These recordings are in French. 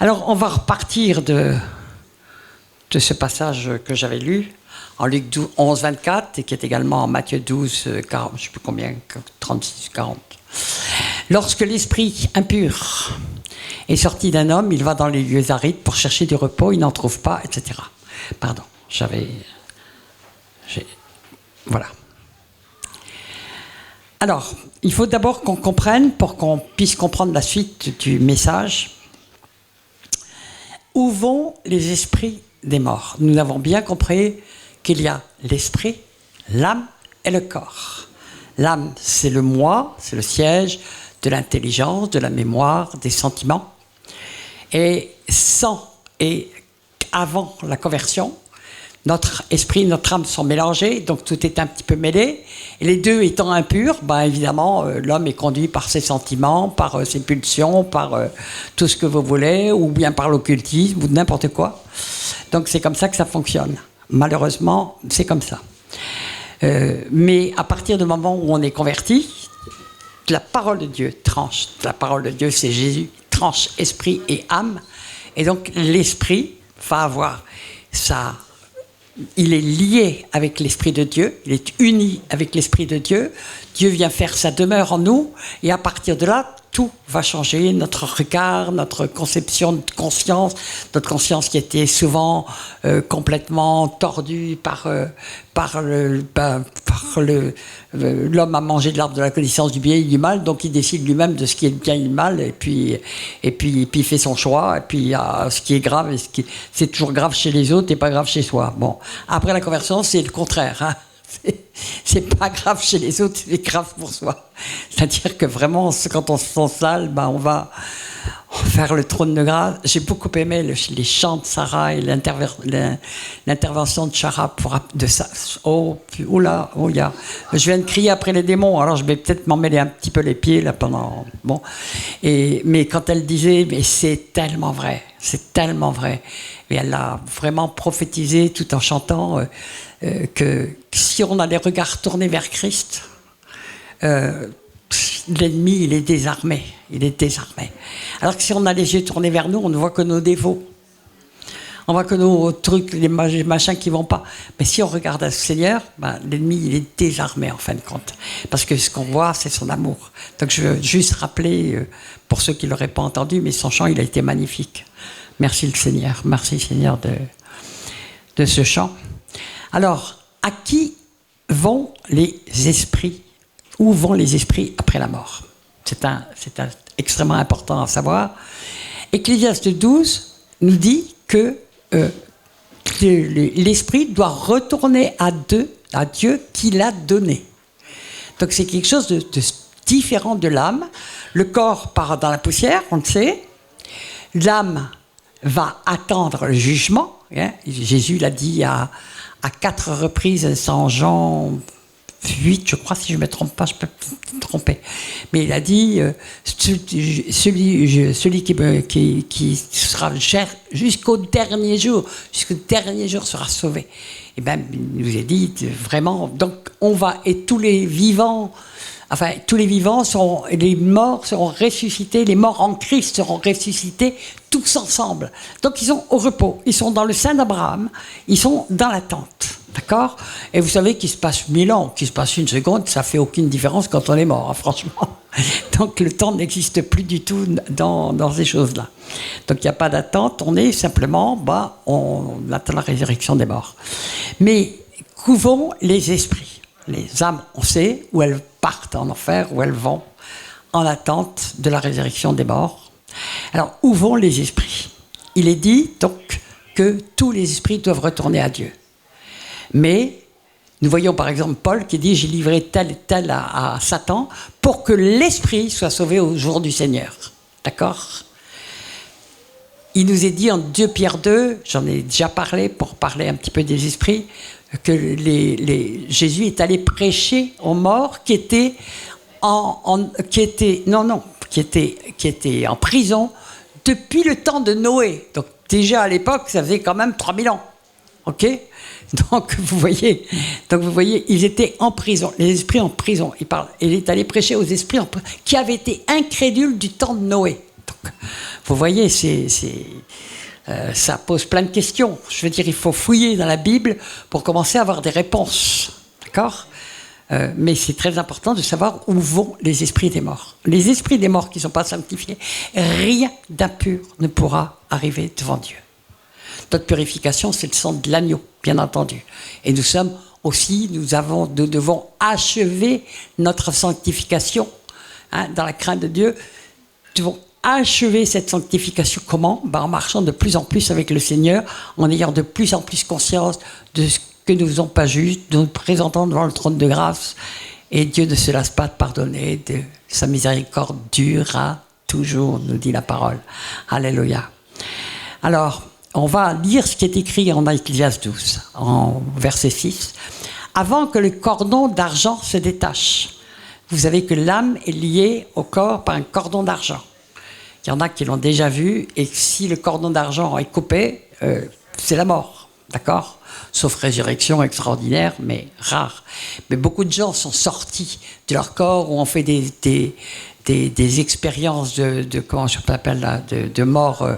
Alors, on va repartir de ce passage que j'avais lu en Luc 11, 24 et qui est également en Matthieu 12, 40, je ne sais plus combien, 36, 40. Lorsque l'esprit impur est sorti d'un homme, il va dans les lieux arides pour chercher du repos, il n'en trouve pas, etc. Pardon, voilà. Alors, il faut d'abord qu'on comprenne, pour qu'on puisse comprendre la suite du message, où vont les esprits des morts. Nous avons bien compris qu'il y a l'esprit, l'âme et le corps. L'âme, c'est le moi, c'est le siège de l'intelligence, de la mémoire, des sentiments. Et avant la conversion, notre esprit et notre âme sont mélangés, donc tout est un petit peu mêlé. Et les deux étant impurs, évidemment, l'homme est conduit par ses sentiments, par ses pulsions, par tout ce que vous voulez, ou bien par l'occultisme, ou n'importe quoi. Donc c'est comme ça que ça fonctionne. Malheureusement, c'est comme ça. Mais à partir du moment où on est converti, la parole de Dieu tranche. La parole de Dieu, c'est Jésus, tranche esprit et âme. Et donc l'esprit va avoir ça. Il est lié avec l'Esprit de Dieu, il est uni avec l'Esprit de Dieu. Dieu vient faire sa demeure en nous et à partir de là, tout va changer. Notre regard, notre conception de conscience, notre conscience qui était souvent complètement tordue par l'homme a mangé de l'arbre de la connaissance du bien et du mal, donc il décide lui-même de ce qui est le bien et le mal, et puis il fait son choix, et puis ce qui est grave, c'est toujours grave chez les autres et pas grave chez soi. Bon, après la conversion, c'est le contraire, hein. C'est pas grave chez les autres, c'est grave pour soi. C'est-à-dire que vraiment, quand on se sent sale, on va faire le trône de grâce. J'ai beaucoup aimé les chants de Sarah et l'intervention de Sarah de ça. Oula, je viens de crier après les démons, alors je vais peut-être m'en mêler un petit peu les pieds là pendant. Bon, mais quand elle disait, mais c'est tellement vrai, et elle a vraiment prophétisé tout en chantant que si on a les regards tournés vers Christ, l'ennemi, il est désarmé. Alors que si on a les yeux tournés vers nous, on ne voit que nos défauts. On voit que nos trucs, les machins qui ne vont pas. Mais si on regarde à ce Seigneur, l'ennemi, il est désarmé en fin de compte. Parce que ce qu'on voit, c'est son amour. Donc je veux juste rappeler, pour ceux qui ne l'auraient pas entendu, mais son chant, il a été magnifique. Merci le Seigneur. Merci Seigneur de ce chant. Alors, à qui vont les esprits? Où vont les esprits après la mort? C'est extrêmement important à savoir. Ecclésiaste 12 nous dit que l'esprit doit retourner à Dieu qui l'a donné. Donc c'est quelque chose de différent de l'âme. Le corps part dans la poussière, on le sait. L'âme va attendre le jugement. Hein. Jésus l'a dit à 4 reprises, sans Jean 8, je crois, si je ne me trompe pas, je peux me tromper. Mais il a dit, celui qui sera cher jusqu'au dernier jour sera sauvé. Et bien, il nous a dit, vraiment, donc on va, et tous les vivants les morts seront ressuscités, les morts en Christ seront ressuscités tous ensemble. Donc ils sont au repos, ils sont dans le sein d'Abraham, ils sont dans l'attente. D'accord? Et vous savez qu'il se passe 1000 ans, qu'il se passe une seconde, ça fait aucune différence quand on est mort, hein, franchement. Donc le temps n'existe plus du tout dans ces choses-là. Donc il n'y a pas d'attente, on est simplement, on attend la résurrection des morts. Mais qu'où vont les esprits? Les âmes, on sait où elles partent en enfer, où elles vont en attente de la résurrection des morts. Alors, où vont les esprits? Il est dit donc que tous les esprits doivent retourner à Dieu. Mais nous voyons par exemple Paul qui dit « J'ai livré tel et tel à Satan pour que l'esprit soit sauvé au jour du Seigneur. » D'accord? Il nous est dit en 2 Pierre 2, j'en ai déjà parlé pour parler un petit peu des esprits, que Jésus est allé prêcher aux morts qui étaient en prison depuis le temps de Noé. Donc déjà à l'époque, ça faisait quand même 3000 ans. Ok? Donc vous voyez, ils étaient en prison, les esprits en prison. Il est allé prêcher aux esprits qui avaient été incrédules du temps de Noé. Donc vous voyez, ça pose plein de questions. Je veux dire, il faut fouiller dans la Bible pour commencer à avoir des réponses. D'accord ? Mais c'est très important de savoir où vont les esprits des morts. Les esprits des morts qui ne sont pas sanctifiés, rien d'impur ne pourra arriver devant Dieu. Notre purification, c'est le sang de l'agneau, bien entendu. Et nous sommes aussi, nous devons achever notre sanctification dans la crainte de Dieu. Nous devons achever cette sanctification. Comment ? En marchant de plus en plus avec le Seigneur, en ayant de plus en plus conscience de ce que nous ne faisons pas juste, de nous présentant devant le trône de grâce. Et Dieu ne se lasse pas de pardonner, de sa miséricorde durera toujours, nous dit la parole. Alléluia. Alors, on va lire ce qui est écrit en Ecclésiaste 12, en verset 6. Avant que le cordon d'argent se détache, vous savez que l'âme est liée au corps par un cordon d'argent. Il y en a qui l'ont déjà vu, et si le cordon d'argent est coupé, c'est la mort, d'accord ? Sauf résurrection extraordinaire, mais rare. Mais beaucoup de gens sont sortis de leur corps, ou ont fait des expériences de comment je m'appelle là, de mort.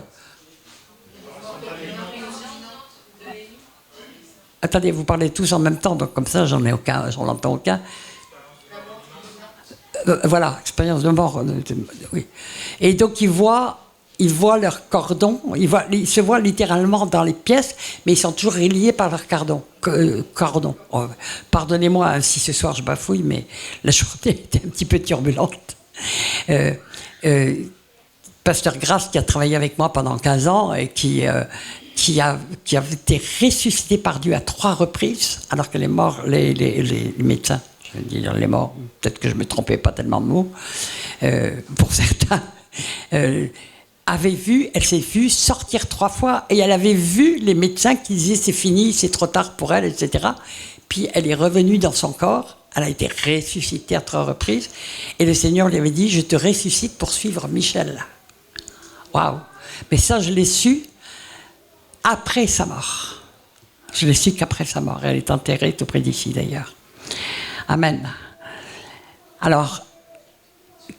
Attendez, vous parlez tous en même temps, donc comme ça, j'en entends aucun. Voilà, expérience de mort. Oui. Et donc ils voient leur cordon, ils se voient littéralement dans les pièces, mais ils sont toujours reliés par leur cordon. Oh, pardonnez-moi si ce soir je bafouille, mais la journée était un petit peu turbulente. Pasteur Grasse, qui a travaillé avec moi pendant 15 ans et qui a été ressuscité par Dieu à 3 reprises, alors que les médecins, je veux dire les morts, peut-être que je me trompais pas tellement de mots, pour certains, elle s'est vue sortir 3 fois, et elle avait vu les médecins qui disaient c'est fini, c'est trop tard pour elle, etc. Puis elle est revenue dans son corps, elle a été ressuscitée à 3 reprises, et le Seigneur lui avait dit, je te ressuscite pour suivre Michel. Waouh! Mais ça, je l'ai su après sa mort. Je l'ai su qu'après sa mort. Elle est enterrée tout près d'ici, d'ailleurs. Amen. Alors,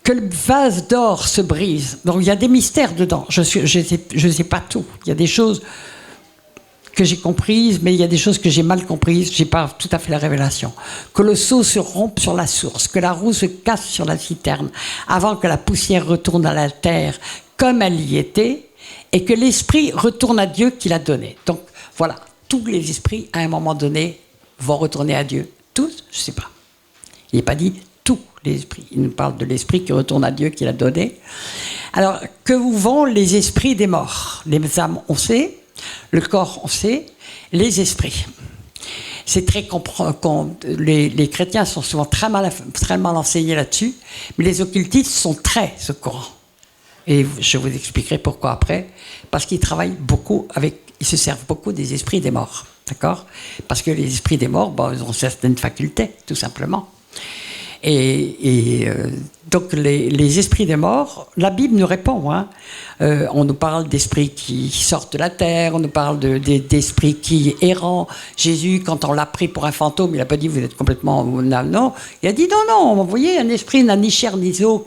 que le vase d'or se brise. Donc, il y a des mystères dedans. Je sais pas tout. Il y a des choses que j'ai comprises, mais il y a des choses que j'ai mal comprises. J'ai pas tout à fait la révélation. Que le seau se rompe sur la source, que la roue se casse sur la citerne, avant que la poussière retourne à la terre comme elle y était, et que l'esprit retourne à Dieu qui l'a donné. Donc, voilà. Tous les esprits, à un moment donné, vont retourner à Dieu. Tous, je ne sais pas. Il n'est pas dit tous les esprits. Il nous parle de l'esprit qui retourne à Dieu qui l'a donné. Alors, que où vont les esprits des morts ? Les âmes, on sait. Le corps, on sait. Les esprits. C'est très les chrétiens sont souvent très mal enseignés là-dessus, mais les occultistes sont très au courant. Et je vous expliquerai pourquoi après. Parce qu'ils travaillent beaucoup ils se servent beaucoup des esprits des morts. D'accord ? Parce que les esprits des morts, ils ont certaines facultés, tout simplement. Donc les esprits des morts, la Bible nous répond. On nous parle d'esprits qui sortent de la terre, on nous parle d'esprits qui errant. Jésus, quand on l'a pris pour un fantôme, il n'a pas dit vous êtes complètement... Non, il a dit non, vous voyez, un esprit n'a ni chair ni os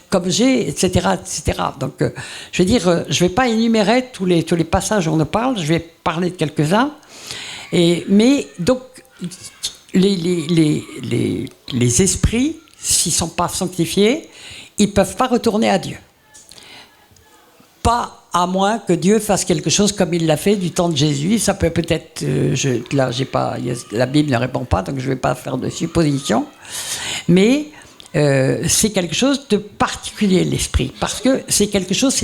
comme j'ai, etc., etc. Donc, je veux dire, je ne vais pas énumérer tous les passages où on nous parle, je vais parler de quelques-uns. Mais donc... Les esprits, s'ils ne sont pas sanctifiés, ils ne peuvent pas retourner à Dieu. Pas à moins que Dieu fasse quelque chose comme il l'a fait du temps de Jésus. Ça peut-être... la Bible ne répond pas, donc je ne vais pas faire de suppositions. Mais c'est quelque chose de particulier, l'esprit. Parce que c'est quelque chose,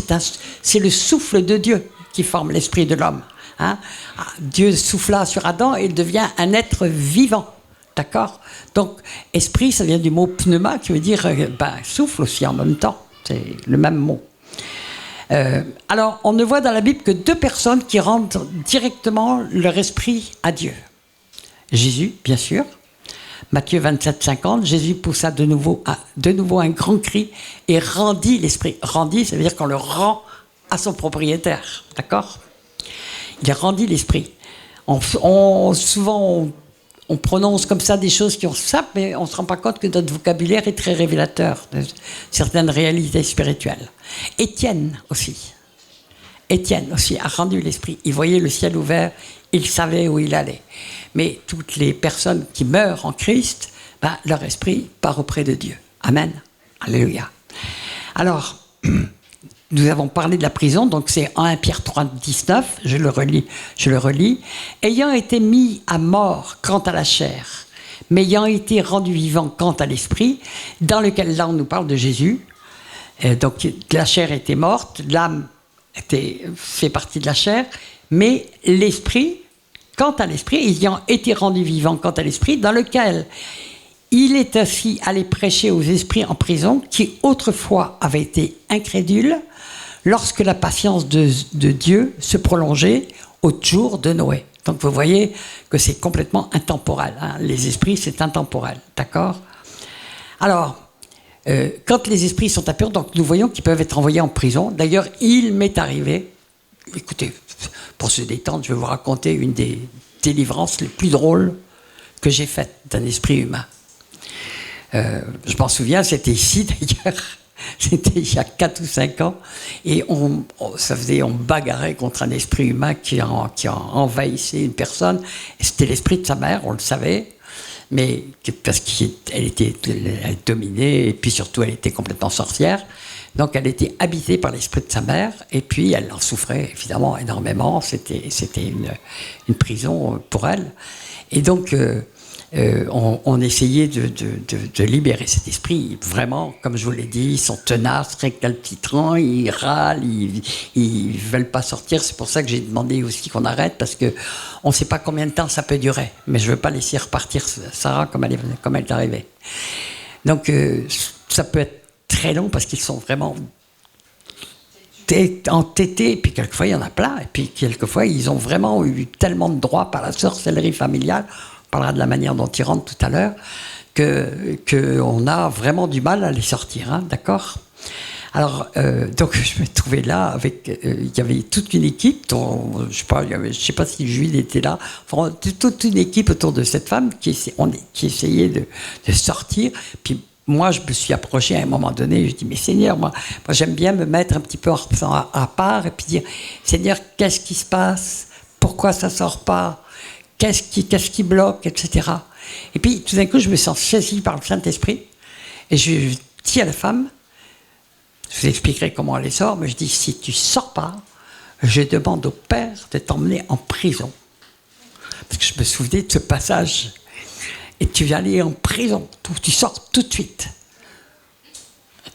c'est le souffle de Dieu qui forme l'esprit de l'homme. Dieu souffla sur Adam et il devient un être vivant. D'accord ? Donc, esprit, ça vient du mot pneuma, qui veut dire souffle aussi en même temps. C'est le même mot. Alors, on ne voit dans la Bible que 2 personnes qui rendent directement leur esprit à Dieu. Jésus, bien sûr. Matthieu 27, 50, Jésus poussa de nouveau un grand cri et rendit l'esprit. Rendit, ça veut dire qu'on le rend à son propriétaire. D'accord ? Il a rendu l'esprit. Souvent, on prononce comme ça des choses qui ont ça, mais on ne se rend pas compte que notre vocabulaire est très révélateur de certaines réalités spirituelles. Étienne aussi a rendu l'esprit. Il voyait le ciel ouvert, il savait où il allait. Mais toutes les personnes qui meurent en Christ, leur esprit part auprès de Dieu. Amen. Alléluia. Alors, nous avons parlé de la prison, donc c'est 1 Pierre 3, 19, je le relis. Ayant été mis à mort quant à la chair, mais ayant été rendu vivant quant à l'esprit, dans lequel là on nous parle de Jésus. Donc la chair était morte, l'âme fait partie de la chair, mais l'esprit, quant à l'esprit, ayant été rendu vivant quant à l'esprit, dans lequel il est ainsi allé prêcher aux esprits en prison qui autrefois avaient été incrédules lorsque la patience de Dieu se prolongeait au jour de Noé. Donc vous voyez que c'est complètement intemporel. Hein. Les esprits, c'est intemporel. D'accord ? Alors, quand les esprits sont impurs, donc nous voyons qu'ils peuvent être envoyés en prison. D'ailleurs, il m'est arrivé, écoutez, pour se détendre, je vais vous raconter une des délivrances les plus drôles que j'ai faites d'un esprit humain. Je m'en souviens, c'était ici d'ailleurs, c'était il y a 4 ou 5 ans, et on bagarrait contre un esprit humain qui envahissait une personne, et c'était l'esprit de sa mère, on le savait, mais parce qu'elle dominait, et puis surtout elle était complètement sorcière, donc elle était habitée par l'esprit de sa mère, et puis elle en souffrait évidemment énormément, c'était une prison pour elle, et donc on essayait de libérer cet esprit. Vraiment, comme je vous l'ai dit, ils sont tenaces, récalcitrants, ils râlent, ils ne veulent pas sortir. C'est pour ça que j'ai demandé aussi qu'on arrête, parce qu'on ne sait pas combien de temps ça peut durer. Mais je ne veux pas laisser repartir Sarah comme elle est arrivée. Donc, ça peut être très long, parce qu'ils sont vraiment entêtés, et puis quelquefois, il y en a plein. Et puis quelquefois, ils ont vraiment eu tellement de droits par la sorcellerie familiale. On parlera de la manière dont ils rentrent tout à l'heure, qu'on a vraiment du mal à les sortir, hein, d'accord ? Alors, donc je me trouvais là avec, il y avait toute une équipe, je sais pas si Jules était là, enfin, toute une équipe autour de cette femme qui essayait de sortir. Puis moi, je me suis approché à un moment donné, je dis, mais Seigneur, moi j'aime bien me mettre un petit peu à part et puis dire, Seigneur, qu'est-ce qui se passe ? Pourquoi ça sort pas ? Qu'est-ce qui bloque, etc. Et puis, tout d'un coup, je me sens saisi par le Saint-Esprit. Et je dis à la femme, je vous expliquerai comment elle sort, mais je dis, si tu ne sors pas, je demande au Père de t'emmener en prison. Parce que je me souvenais de ce passage. Et tu vas aller en prison, tu sors tout de suite.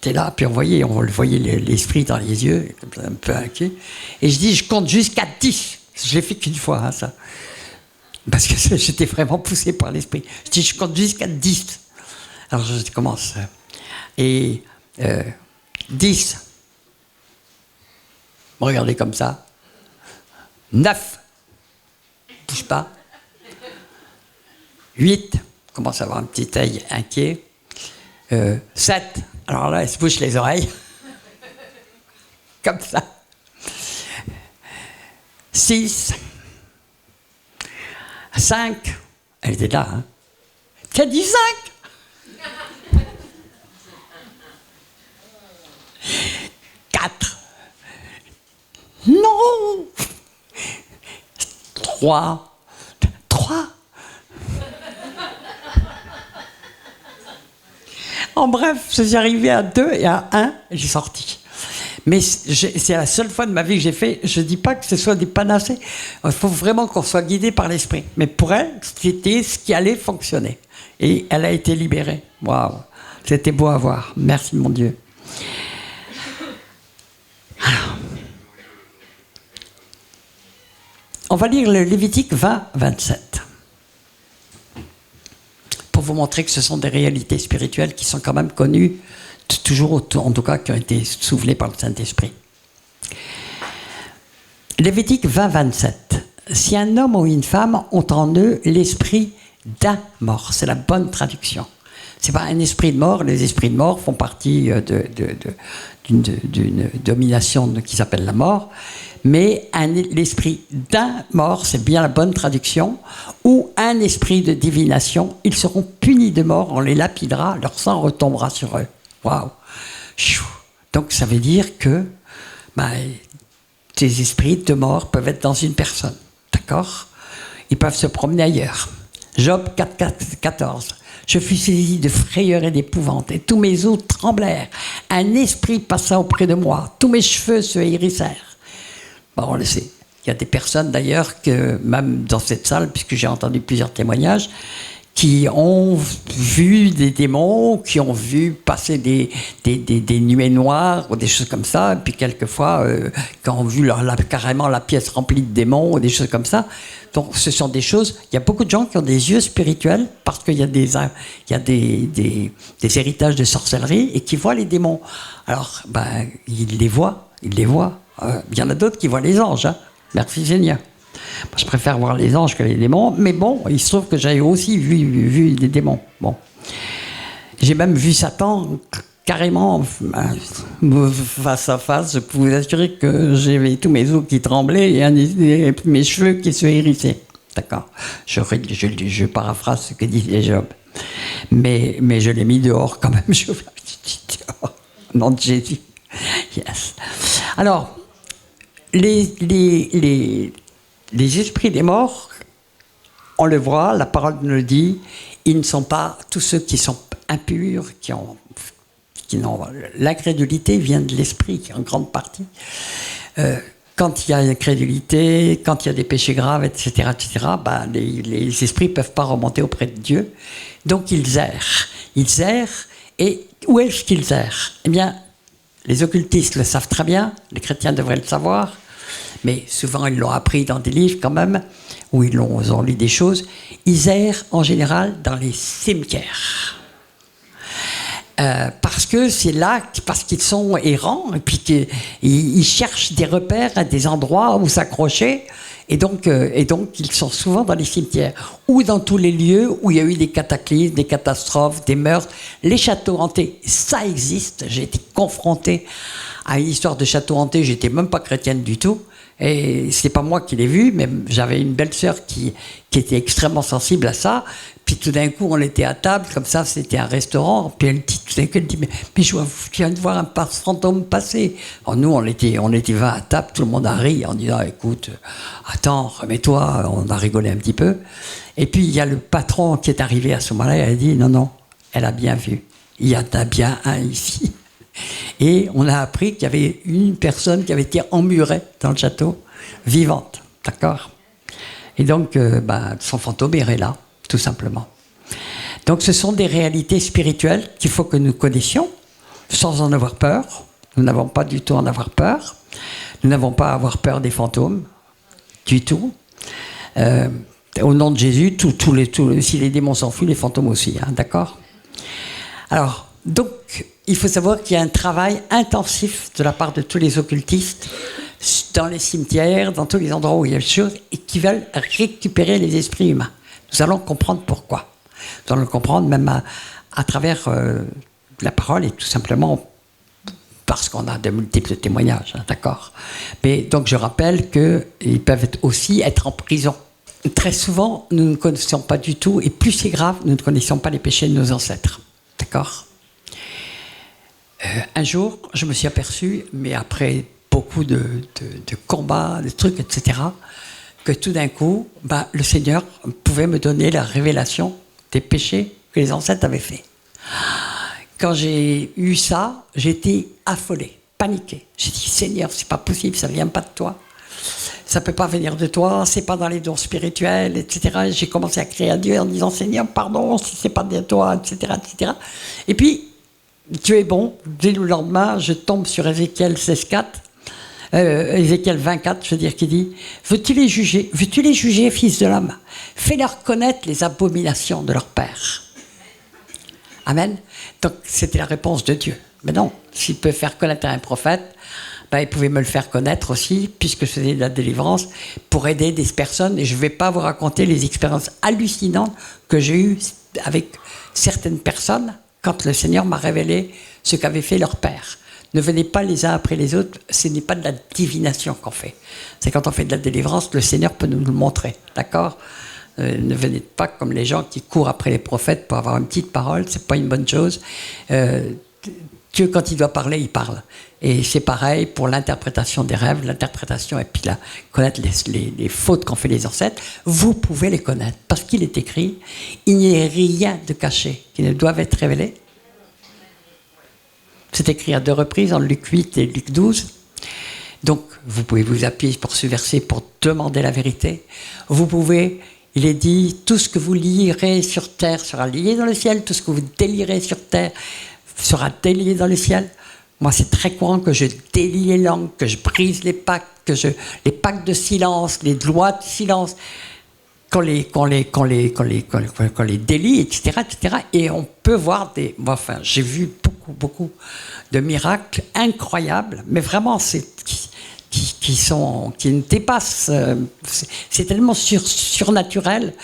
T'es là, puis on le voyait l'esprit dans les yeux, un peu inquiet. Et je dis, je compte jusqu'à 10. Je l'ai fait qu'une fois, hein, ça. Parce que j'étais vraiment poussé par l'esprit. Je dis, je compte jusqu'à 10. Alors je commence. Et 10. Regardez comme ça. 9. Bouge pas. 8. Commence à avoir un petit œil inquiet. 7. Alors là, elle se bouche les oreilles. Comme ça. 6. 5, elle était là, hein. T'as dit 5 ? 4. Non. 3. En bref, je suis arrivé à 2 et à 1, et j'ai sorti. Mais c'est la seule fois de ma vie que j'ai fait. Je ne dis pas que ce soit des panacées. Il faut vraiment qu'on soit guidé par l'esprit. Mais pour elle, c'était ce qui allait fonctionner. Et elle a été libérée. Waouh, c'était beau à voir. Merci mon Dieu. Alors, on va lire le Lévitique 20, 27. Pour vous montrer que ce sont des réalités spirituelles qui sont quand même connues, toujours autour, en tout cas, qui ont été soufflés par le Saint-Esprit. Lévitique 20, 27. Si un homme ou une femme ont en eux l'esprit d'un mort, c'est la bonne traduction. C'est pas un esprit de mort. Les esprits de mort font partie d'une domination qui s'appelle la mort. Mais l'esprit d'un mort, c'est bien la bonne traduction, ou un esprit de divination, ils seront punis de mort, on les lapidera, leur sang retombera sur eux. Waouh! Donc ça veut dire que ces esprits de mort peuvent être dans une personne, d'accord? Ils peuvent se promener ailleurs. Job 4,14. Je fus saisi de frayeur et d'épouvante, et tous mes os tremblèrent. Un esprit passa auprès de moi, tous mes cheveux se hérissèrent. Bon, on le sait. Il y a des personnes d'ailleurs, que, même dans cette salle, puisque j'ai entendu plusieurs témoignages, qui ont vu des démons, qui ont vu passer des nuées noires ou des choses comme ça, et puis quelquefois, qui ont vu carrément la pièce remplie de démons ou des choses comme ça. Donc ce sont des choses... Il y a beaucoup de gens qui ont des yeux spirituels parce qu'il y a des héritages de sorcellerie et qui voient les démons. Alors, ils les voient. Il y en a d'autres qui voient les anges. Hein. Merci Seigneur. Moi, je préfère voir les anges que les démons. Mais bon, il se trouve que j'avais aussi vu des démons. Bon. J'ai même vu Satan carrément face à face. Je peux vous assurer que j'avais tous mes os qui tremblaient et mes cheveux qui se hérissaient. D'accord. Je paraphrase ce que disait Job. Mais je l'ai mis dehors quand même. Je l'ai mis dehors. Au nom de Jésus. Yes. Alors, les esprits des morts, on le voit, la parole nous le dit, ils ne sont pas tous ceux qui sont impurs, qui n'ont l'incrédulité vient de l'esprit, en grande partie. Quand il y a incrédulité, quand il y a des péchés graves, etc., les esprits ne peuvent pas remonter auprès de Dieu. Donc ils errent. Ils errent, et où est-ce qu'ils errent? Eh bien, les occultistes le savent très bien, les chrétiens devraient le savoir, mais souvent ils l'ont appris dans des livres quand même, où ils ont lu des choses. Ils errent en général dans les cimetières. Parce que c'est là, parce qu'ils sont errants, et puis qu'ils cherchent des repères, des endroits où s'accrocher, et donc ils sont souvent dans les cimetières, ou dans tous les lieux où il y a eu des cataclysmes, des catastrophes, des meurtres. Les châteaux hantés, ça existe. J'ai été confronté à une histoire de château hanté, j'étais même pas chrétienne du tout, et c'est pas moi qui l'ai vu, mais j'avais une belle-sœur qui était extrêmement sensible à ça. Puis tout d'un coup, on était à table, comme ça, c'était un restaurant. Puis tout d'un coup, elle dit, mais je viens de voir un fantôme passer. Alors nous, on était 20 à table, tout le monde a ri en disant, écoute, attends, remets-toi, on a rigolé un petit peu. Et puis, il y a le patron qui est arrivé à ce moment-là, elle a dit, non, elle a bien vu. Il y en a bien un ici. Et on a appris qu'il y avait une personne qui avait été emmurée dans le château, vivante, d'accord? Et donc, son fantôme irait là, tout simplement. Donc, ce sont des réalités spirituelles qu'il faut que nous connaissions, sans en avoir peur. Nous n'avons pas du tout à en avoir peur. Nous n'avons pas à avoir peur des fantômes, du tout. Au nom de Jésus, si les démons s'enfuient, les fantômes aussi, hein, d'accord? Alors, donc, il faut savoir qu'il y a un travail intensif de la part de tous les occultistes dans les cimetières, dans tous les endroits où il y a des choses, et qui veulent récupérer les esprits humains. Nous allons comprendre pourquoi. Nous allons le comprendre même à travers la parole, et tout simplement parce qu'on a de multiples témoignages, hein, d'accord? Mais donc je rappelle qu'ils peuvent aussi être en prison. Très souvent, nous ne connaissons pas du tout, et plus c'est grave, nous ne connaissons pas les péchés de nos ancêtres, d'accord? Un jour, je me suis aperçu, mais après beaucoup de combats, de trucs, etc., que tout d'un coup, le Seigneur pouvait me donner la révélation des péchés que les ancêtres avaient faits. Quand j'ai eu ça, j'étais affolé, paniqué. J'ai dit, Seigneur, c'est pas possible, ça vient pas de toi. Ça peut pas venir de toi, c'est pas dans les dons spirituels, etc. Et j'ai commencé à crier à Dieu en disant, Seigneur, pardon, si c'est pas de toi, etc., etc. Et puis, Dieu est bon. Dès le lendemain, je tombe sur Ézéchiel 16,4. Ézéchiel 24, je veux dire, qui dit, veux-tu les juger, fils de l'homme? Fais-leur connaître les abominations de leur père. Amen. Donc, c'était la réponse de Dieu. Mais non, s'il peut faire connaître à un prophète, il pouvait me le faire connaître aussi, puisque je faisais de la délivrance, pour aider des personnes. Et je ne vais pas vous raconter les expériences hallucinantes que j'ai eues avec certaines personnes, quand le Seigneur m'a révélé ce qu'avaient fait leurs pères. Ne venez pas les uns après les autres, ce n'est pas de la divination qu'on fait. C'est quand on fait de la délivrance, le Seigneur peut nous le montrer, d'accord ? Ne venez pas comme les gens qui courent après les prophètes pour avoir une petite parole, c'est pas une bonne chose. Dieu, quand il doit parler, il parle. Et c'est pareil pour l'interprétation des rêves, l'interprétation, et puis là, connaître les fautes qu'ont fait les ancêtres. Vous pouvez les connaître, parce qu'il est écrit, il n'y a rien de caché qui ne doive être révélé. C'est écrit à 2 reprises, en Luc 8 et Luc 12. Donc, vous pouvez vous appuyer sur ce verset pour demander la vérité. Vous pouvez, il est dit, tout ce que vous lierez sur terre sera lié dans le ciel, tout ce que vous délierez sur terre sera délié dans le ciel. Moi, c'est très courant que je délie les langues, que je brise les pactes, les pactes de silence, les lois de silence, qu'on les délie, etc., etc. Et on peut voir enfin, j'ai vu beaucoup de miracles incroyables, mais vraiment, qui ne dépassent. C'est tellement surnaturel.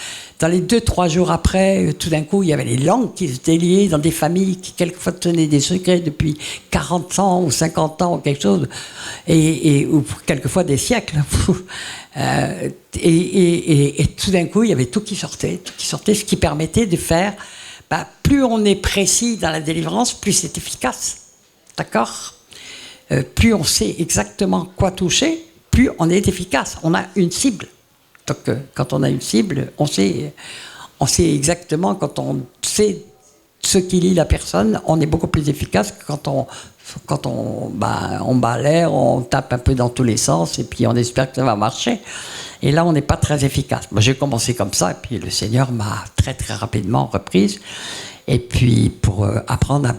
Dans les 2-3 jours après, tout d'un coup, il y avait les langues qui se déliaient dans des familles qui quelquefois tenaient des secrets depuis 40 ans ou 50 ans ou quelque chose, ou quelquefois des siècles. Et tout d'un coup, il y avait tout qui sortait, ce qui permettait de faire. Plus on est précis dans la délivrance, plus c'est efficace. D'accord ? Plus on sait exactement quoi toucher, plus on est efficace. On a une cible. Donc, quand on a une cible, on sait exactement, quand on sait ce qui lie la personne, on est beaucoup plus efficace que quand on balaie, on tape un peu dans tous les sens et puis on espère que ça va marcher. Et là, on n'est pas très efficace. Moi, j'ai commencé comme ça et puis le Seigneur m'a très très rapidement reprise. Et puis, pour apprendre à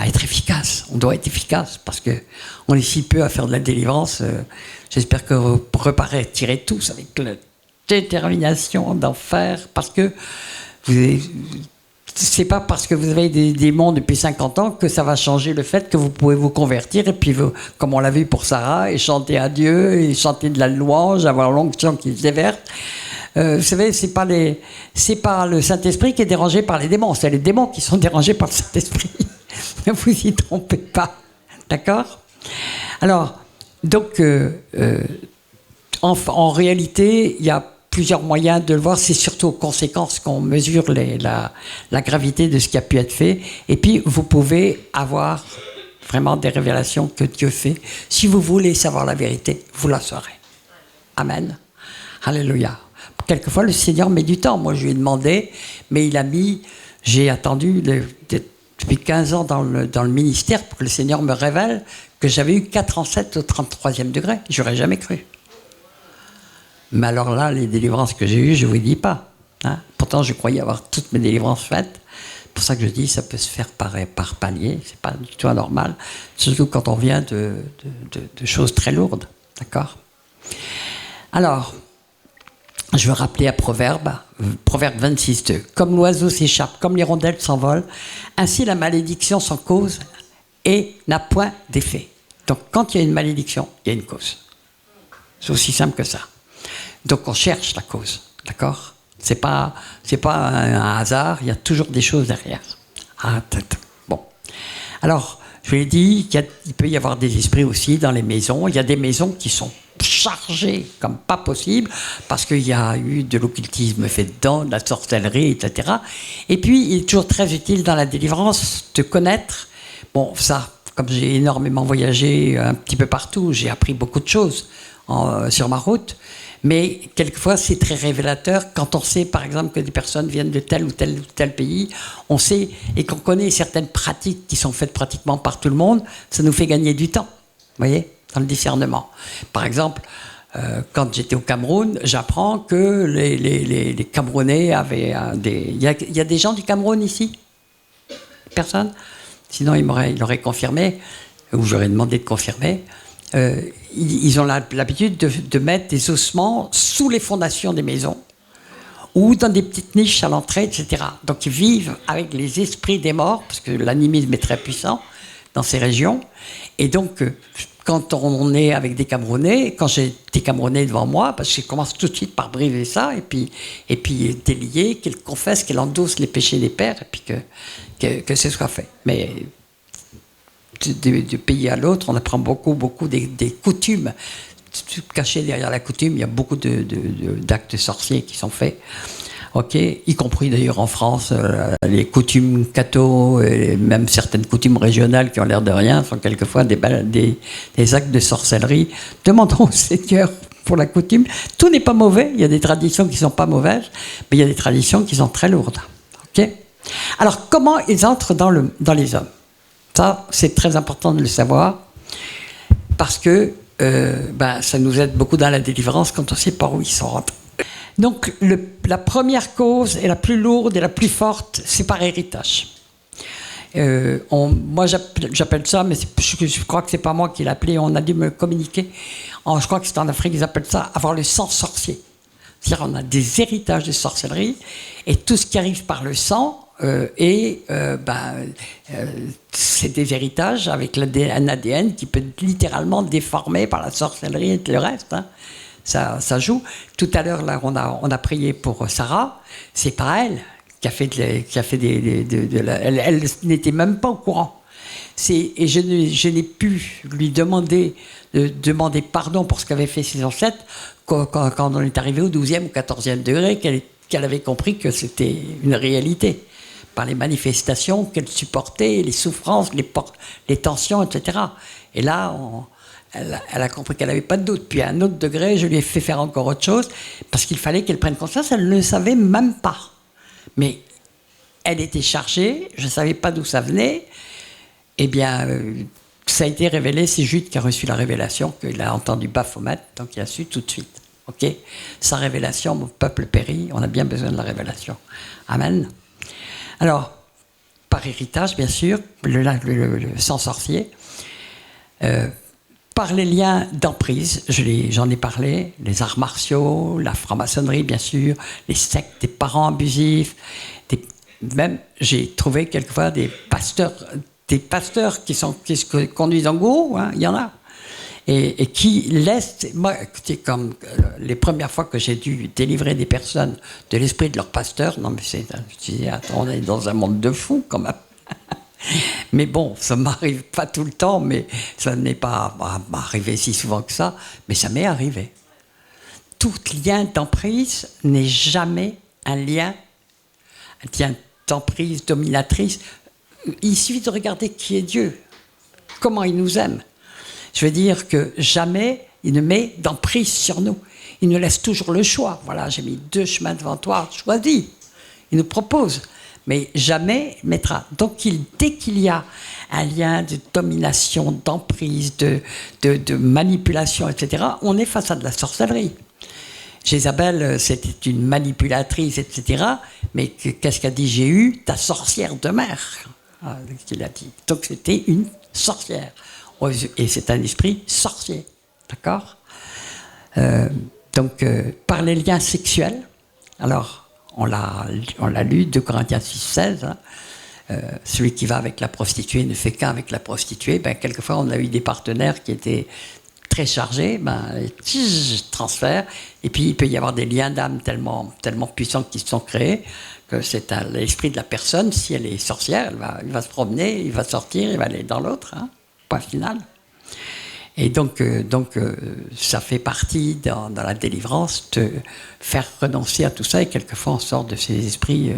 être efficace, on doit être efficace parce qu'on est si peu à faire de la délivrance. J'espère que vous repartirez tous avec la détermination d'en faire parce que c'est pas parce que vous avez des démons depuis 50 ans que ça va changer le fait que vous pouvez vous convertir et puis, comme on l'a vu pour Sarah, et chanter à Dieu, et chanter de la louange, avoir l'onction qui se déverse. Vous savez, c'est pas le Saint-Esprit qui est dérangé par les démons, c'est les démons qui sont dérangés par le Saint-Esprit. Ne vous y trompez pas, d'accord ? Alors, donc, en réalité, il y a plusieurs moyens de le voir. C'est surtout aux conséquences qu'on mesure la gravité de ce qui a pu être fait. Et puis, vous pouvez avoir vraiment des révélations que Dieu fait. Si vous voulez savoir la vérité, vous la saurez. Amen. Alléluia. Quelquefois, le Seigneur met du temps. Moi, je lui ai demandé, mais j'ai attendu depuis 15 ans dans le ministère pour que le Seigneur me révèle que j'avais eu 4 ancêtres au 33e degré. J'aurais jamais cru. Mais alors là, les délivrances que j'ai eues, je ne vous dis pas. Hein. Pourtant, je croyais avoir toutes mes délivrances faites. C'est pour ça que je dis ça peut se faire par palier. Ce n'est pas du tout anormal. Surtout quand on vient de choses très lourdes. D'accord ? Alors, je veux rappeler à Proverbe 26:2. Comme l'oiseau s'échappe, comme l'hirondelle s'envole, ainsi la malédiction sans cause et n'a point d'effet. Donc, quand il y a une malédiction, il y a une cause. C'est aussi simple que ça. Donc, on cherche la cause, d'accord ? C'est pas un hasard, il y a toujours des choses derrière. Bon. Alors, je vous l'ai dit, il peut y avoir des esprits aussi dans les maisons. Il y a des maisons qui sont chargées comme pas possible parce qu'il y a eu de l'occultisme fait dedans, de la sorcellerie, etc. Et puis, il est toujours très utile dans la délivrance de connaître, bon, ça, comme j'ai énormément voyagé un petit peu partout, j'ai appris beaucoup de choses sur ma route. Mais quelquefois, c'est très révélateur quand on sait, par exemple, que des personnes viennent de tel ou tel pays. On sait, et qu'on connaît certaines pratiques qui sont faites pratiquement par tout le monde, ça nous fait gagner du temps, vous voyez, dans le discernement. Par exemple, quand j'étais au Cameroun, j'apprends que les Camerounais avaient il y a des gens du Cameroun ici ? Personne ? Sinon, il l'aurait confirmé, ou j'aurais demandé de confirmer. Ils ont l'habitude de mettre des ossements sous les fondations des maisons ou dans des petites niches à l'entrée, etc. Donc ils vivent avec les esprits des morts, parce que l'animisme est très puissant, dans ces régions. Et donc, quand on est avec des Camerounais, quand j'ai des Camerounais devant moi, parce que je commence tout de suite par briser ça, et puis délier, qu'ils confessent, qu'ils endossent les péchés des pères, et puis que ce soit fait. Mais du pays à l'autre, on apprend beaucoup des coutumes. Caché derrière la coutume, il y a beaucoup d'actes sorciers qui sont faits. Ok, y compris d'ailleurs en France, les coutumes catho et même certaines coutumes régionales qui ont l'air de rien sont quelquefois des actes de sorcellerie. Demandons au Seigneur pour la coutume. Tout n'est pas mauvais, il y a des traditions qui ne sont pas mauvaises, mais il y a des traditions qui sont très lourdes. Ok. Alors, comment ils entrent dans les hommes? Ça, c'est très important de le savoir, parce que ça nous aide beaucoup dans la délivrance quand on sait par où ils sont rentrés. Donc, la première cause, et la plus lourde et la plus forte, c'est par héritage. Moi, j'appelle ça, mais je crois que c'est pas moi qui l'ai appelé, on a dû me communiquer. Je crois que c'est en Afrique, ils appellent ça avoir le sang sorcier. C'est-à-dire, on a des héritages de sorcellerie, et tout ce qui arrive par le sang, c'est des héritages avec un ADN qui peut être littéralement déformé par la sorcellerie et le reste. Hein. Ça joue. Tout à l'heure, là, on a prié pour Sarah. C'est pas elle qui a fait elle n'était même pas au courant. Et je n'ai pu lui demander pardon pour ce qu'avaient fait ses ancêtres quand on est arrivé au 12e ou 14e degré, qu'elle avait compris que c'était une réalité. Par les manifestations qu'elle supportait, les souffrances, les tensions, etc. Et là, elle a compris qu'elle n'avait pas de doute. Puis à un autre degré, je lui ai fait faire encore autre chose, parce qu'il fallait qu'elle prenne conscience, elle ne le savait même pas. Mais elle était chargée, je ne savais pas d'où ça venait. Eh bien, ça a été révélé, c'est Jude qui a reçu la révélation, qu'il a entendu Baphomet, donc il a su tout de suite. Ok, sa révélation, mon peuple périt, on a bien besoin de la révélation. Amen. Alors, par héritage, bien sûr, le sang sorcier, par les liens d'emprise, j'en ai parlé, les arts martiaux, la franc-maçonnerie, bien sûr, les sectes des parents abusifs, même j'ai trouvé quelquefois des pasteurs qui se conduisent en gourou, hein, il y en a. Et qui laissent, moi, c'est comme les premières fois que j'ai dû délivrer des personnes de l'esprit de leur pasteur, non mais je disais, attends, on est dans un monde de fous quand même. Mais bon, ça m'arrive pas tout le temps, mais ça n'est pas arrivé si souvent que ça, mais ça m'est arrivé. Tout lien d'emprise n'est jamais un lien d'emprise dominatrice. Il suffit de regarder qui est Dieu, comment il nous aime. Je veux dire que jamais il ne met d'emprise sur nous. Il nous laisse toujours le choix. Voilà, j'ai mis 2 chemins devant toi, choisis. Il nous propose, mais jamais il mettra. Donc dès qu'il y a un lien de domination, d'emprise, de manipulation, etc., on est face à de la sorcellerie. Jézabel, c'était une manipulatrice, etc., mais qu'est-ce qu'a dit Jéhu? Ta sorcière de mère, qu'il a dit. Donc c'était une sorcière. Et c'est un esprit sorcier, d'accord? Par les liens sexuels, alors on l'a lu, 2 Corinthiens 6,16, hein, celui qui va avec la prostituée ne fait qu'un avec la prostituée. Ben, quelquefois on a eu des partenaires qui étaient très chargés, transfert, et puis il peut y avoir des liens d'âme tellement puissants qui se sont créés que c'est l'esprit de la personne, si elle est sorcière, il va se promener, il va sortir, il va aller dans l'autre, hein. Point final. Et donc, ça fait partie dans la délivrance de faire renoncer à tout ça, et quelquefois on sort de ces esprits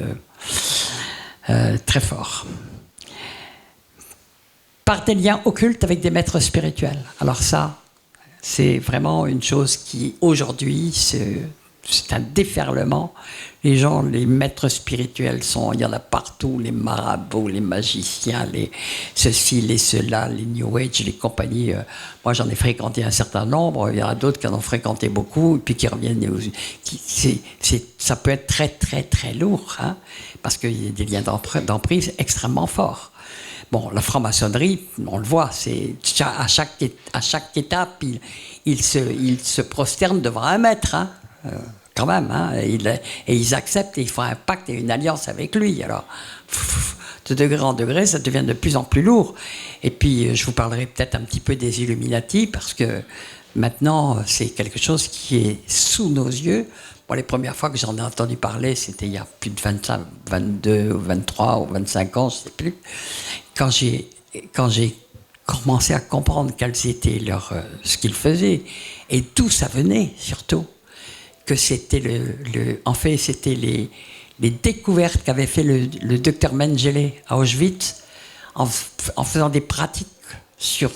très forts. Par des liens occultes avec des maîtres spirituels. Alors ça, c'est vraiment une chose qui, aujourd'hui, c'est un déferlement. Les gens, les maîtres spirituels il y en a partout, les marabouts, les magiciens, ceci, les cela, les New Age, les compagnies. Moi, j'en ai fréquenté un certain nombre, il y en a d'autres qui en ont fréquenté beaucoup, et puis qui reviennent. Ça peut être très, très, très lourd, hein, parce qu'il y a des liens d'emprise extrêmement forts. Bon, la franc-maçonnerie, on le voit, c'est à chaque étape, ils se prosternent devant un maître, hein, quand même, hein, et ils acceptent, et ils font un pacte et une alliance avec lui. Alors, de degré en degré, ça devient de plus en plus lourd. Et puis, je vous parlerai peut-être un petit peu des Illuminati, parce que maintenant, c'est quelque chose qui est sous nos yeux. Bon, les premières fois que j'en ai entendu parler, c'était il y a plus de 25, 22, ou 23 ou 25 ans, je ne sais plus. Quand j'ai commencé à comprendre quels étaient ce qu'ils faisaient, et d'où ça venait, surtout, que c'était en fait, c'était les découvertes qu'avait fait le docteur Mengele à Auschwitz en faisant des pratiques sur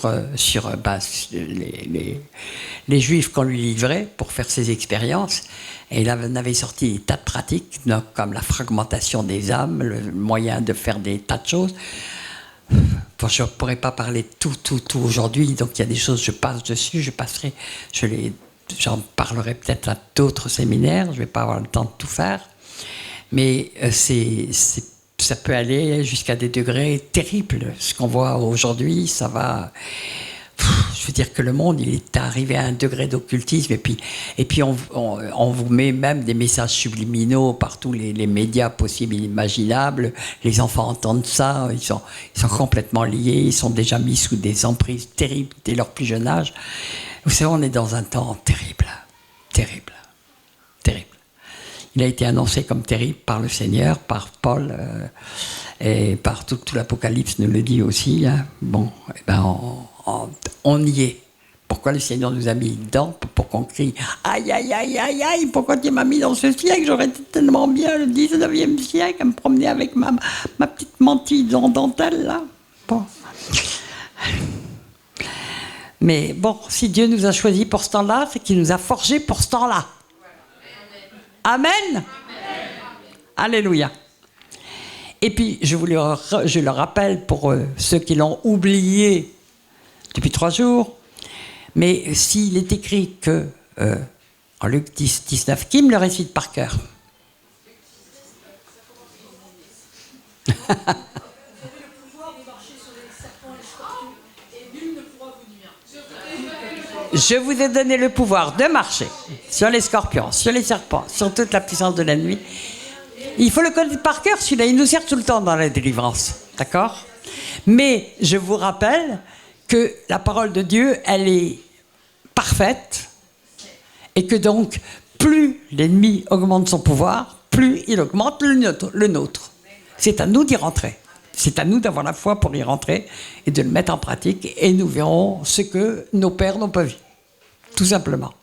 les juifs qu'on lui livrait pour faire ses expériences. Et il en avait sorti des tas de pratiques, comme la fragmentation des âmes, le moyen de faire des tas de choses. Bon, je ne pourrais pas parler de tout aujourd'hui, donc il y a des choses, je passe dessus, j'en parlerai peut-être à d'autres séminaires, je ne vais pas avoir le temps de tout faire. Mais ça peut aller jusqu'à des degrés terribles. Ce qu'on voit aujourd'hui, ça va... Je veux dire que le monde, il est arrivé à un degré d'occultisme. Et puis on vous met même des messages subliminaux par tous les médias possibles et imaginables. Les enfants entendent ça, ils sont complètement liés, ils sont déjà mis sous des emprises terribles dès leur plus jeune âge. Vous savez, on est dans un temps terrible, terrible, terrible. Il a été annoncé comme terrible par le Seigneur, par Paul, et par tout l'Apocalypse nous le dit aussi. Hein. Bon, eh ben on y est. Pourquoi le Seigneur nous a mis dedans? Pour qu'on crie « Aïe, aïe, aïe, aïe, aïe, pourquoi tu m'as mis dans ce siècle? J'aurais été tellement bien le 19e siècle à me promener avec ma petite mantille en dentelle, là. » Bon. Mais bon, si Dieu nous a choisis pour ce temps-là, c'est qu'il nous a forgés pour ce temps-là. Amen. Amen. Alléluia. Et puis, je le rappelle pour ceux qui l'ont oublié depuis 3 jours, mais s'il est écrit que, en Luc 10, 19, qui me le récite par cœur? Je vous ai donné le pouvoir de marcher sur les scorpions, sur les serpents, sur toute la puissance de la nuit. Il faut le connaître par cœur, celui-là, il nous sert tout le temps dans la délivrance. D'accord? Mais je vous rappelle que la parole de Dieu, elle est parfaite, et que donc, plus l'ennemi augmente son pouvoir, plus il augmente le nôtre. C'est à nous d'y rentrer. C'est à nous d'avoir la foi pour y rentrer et de le mettre en pratique, et nous verrons ce que nos pères n'ont pas vu. Tout simplement.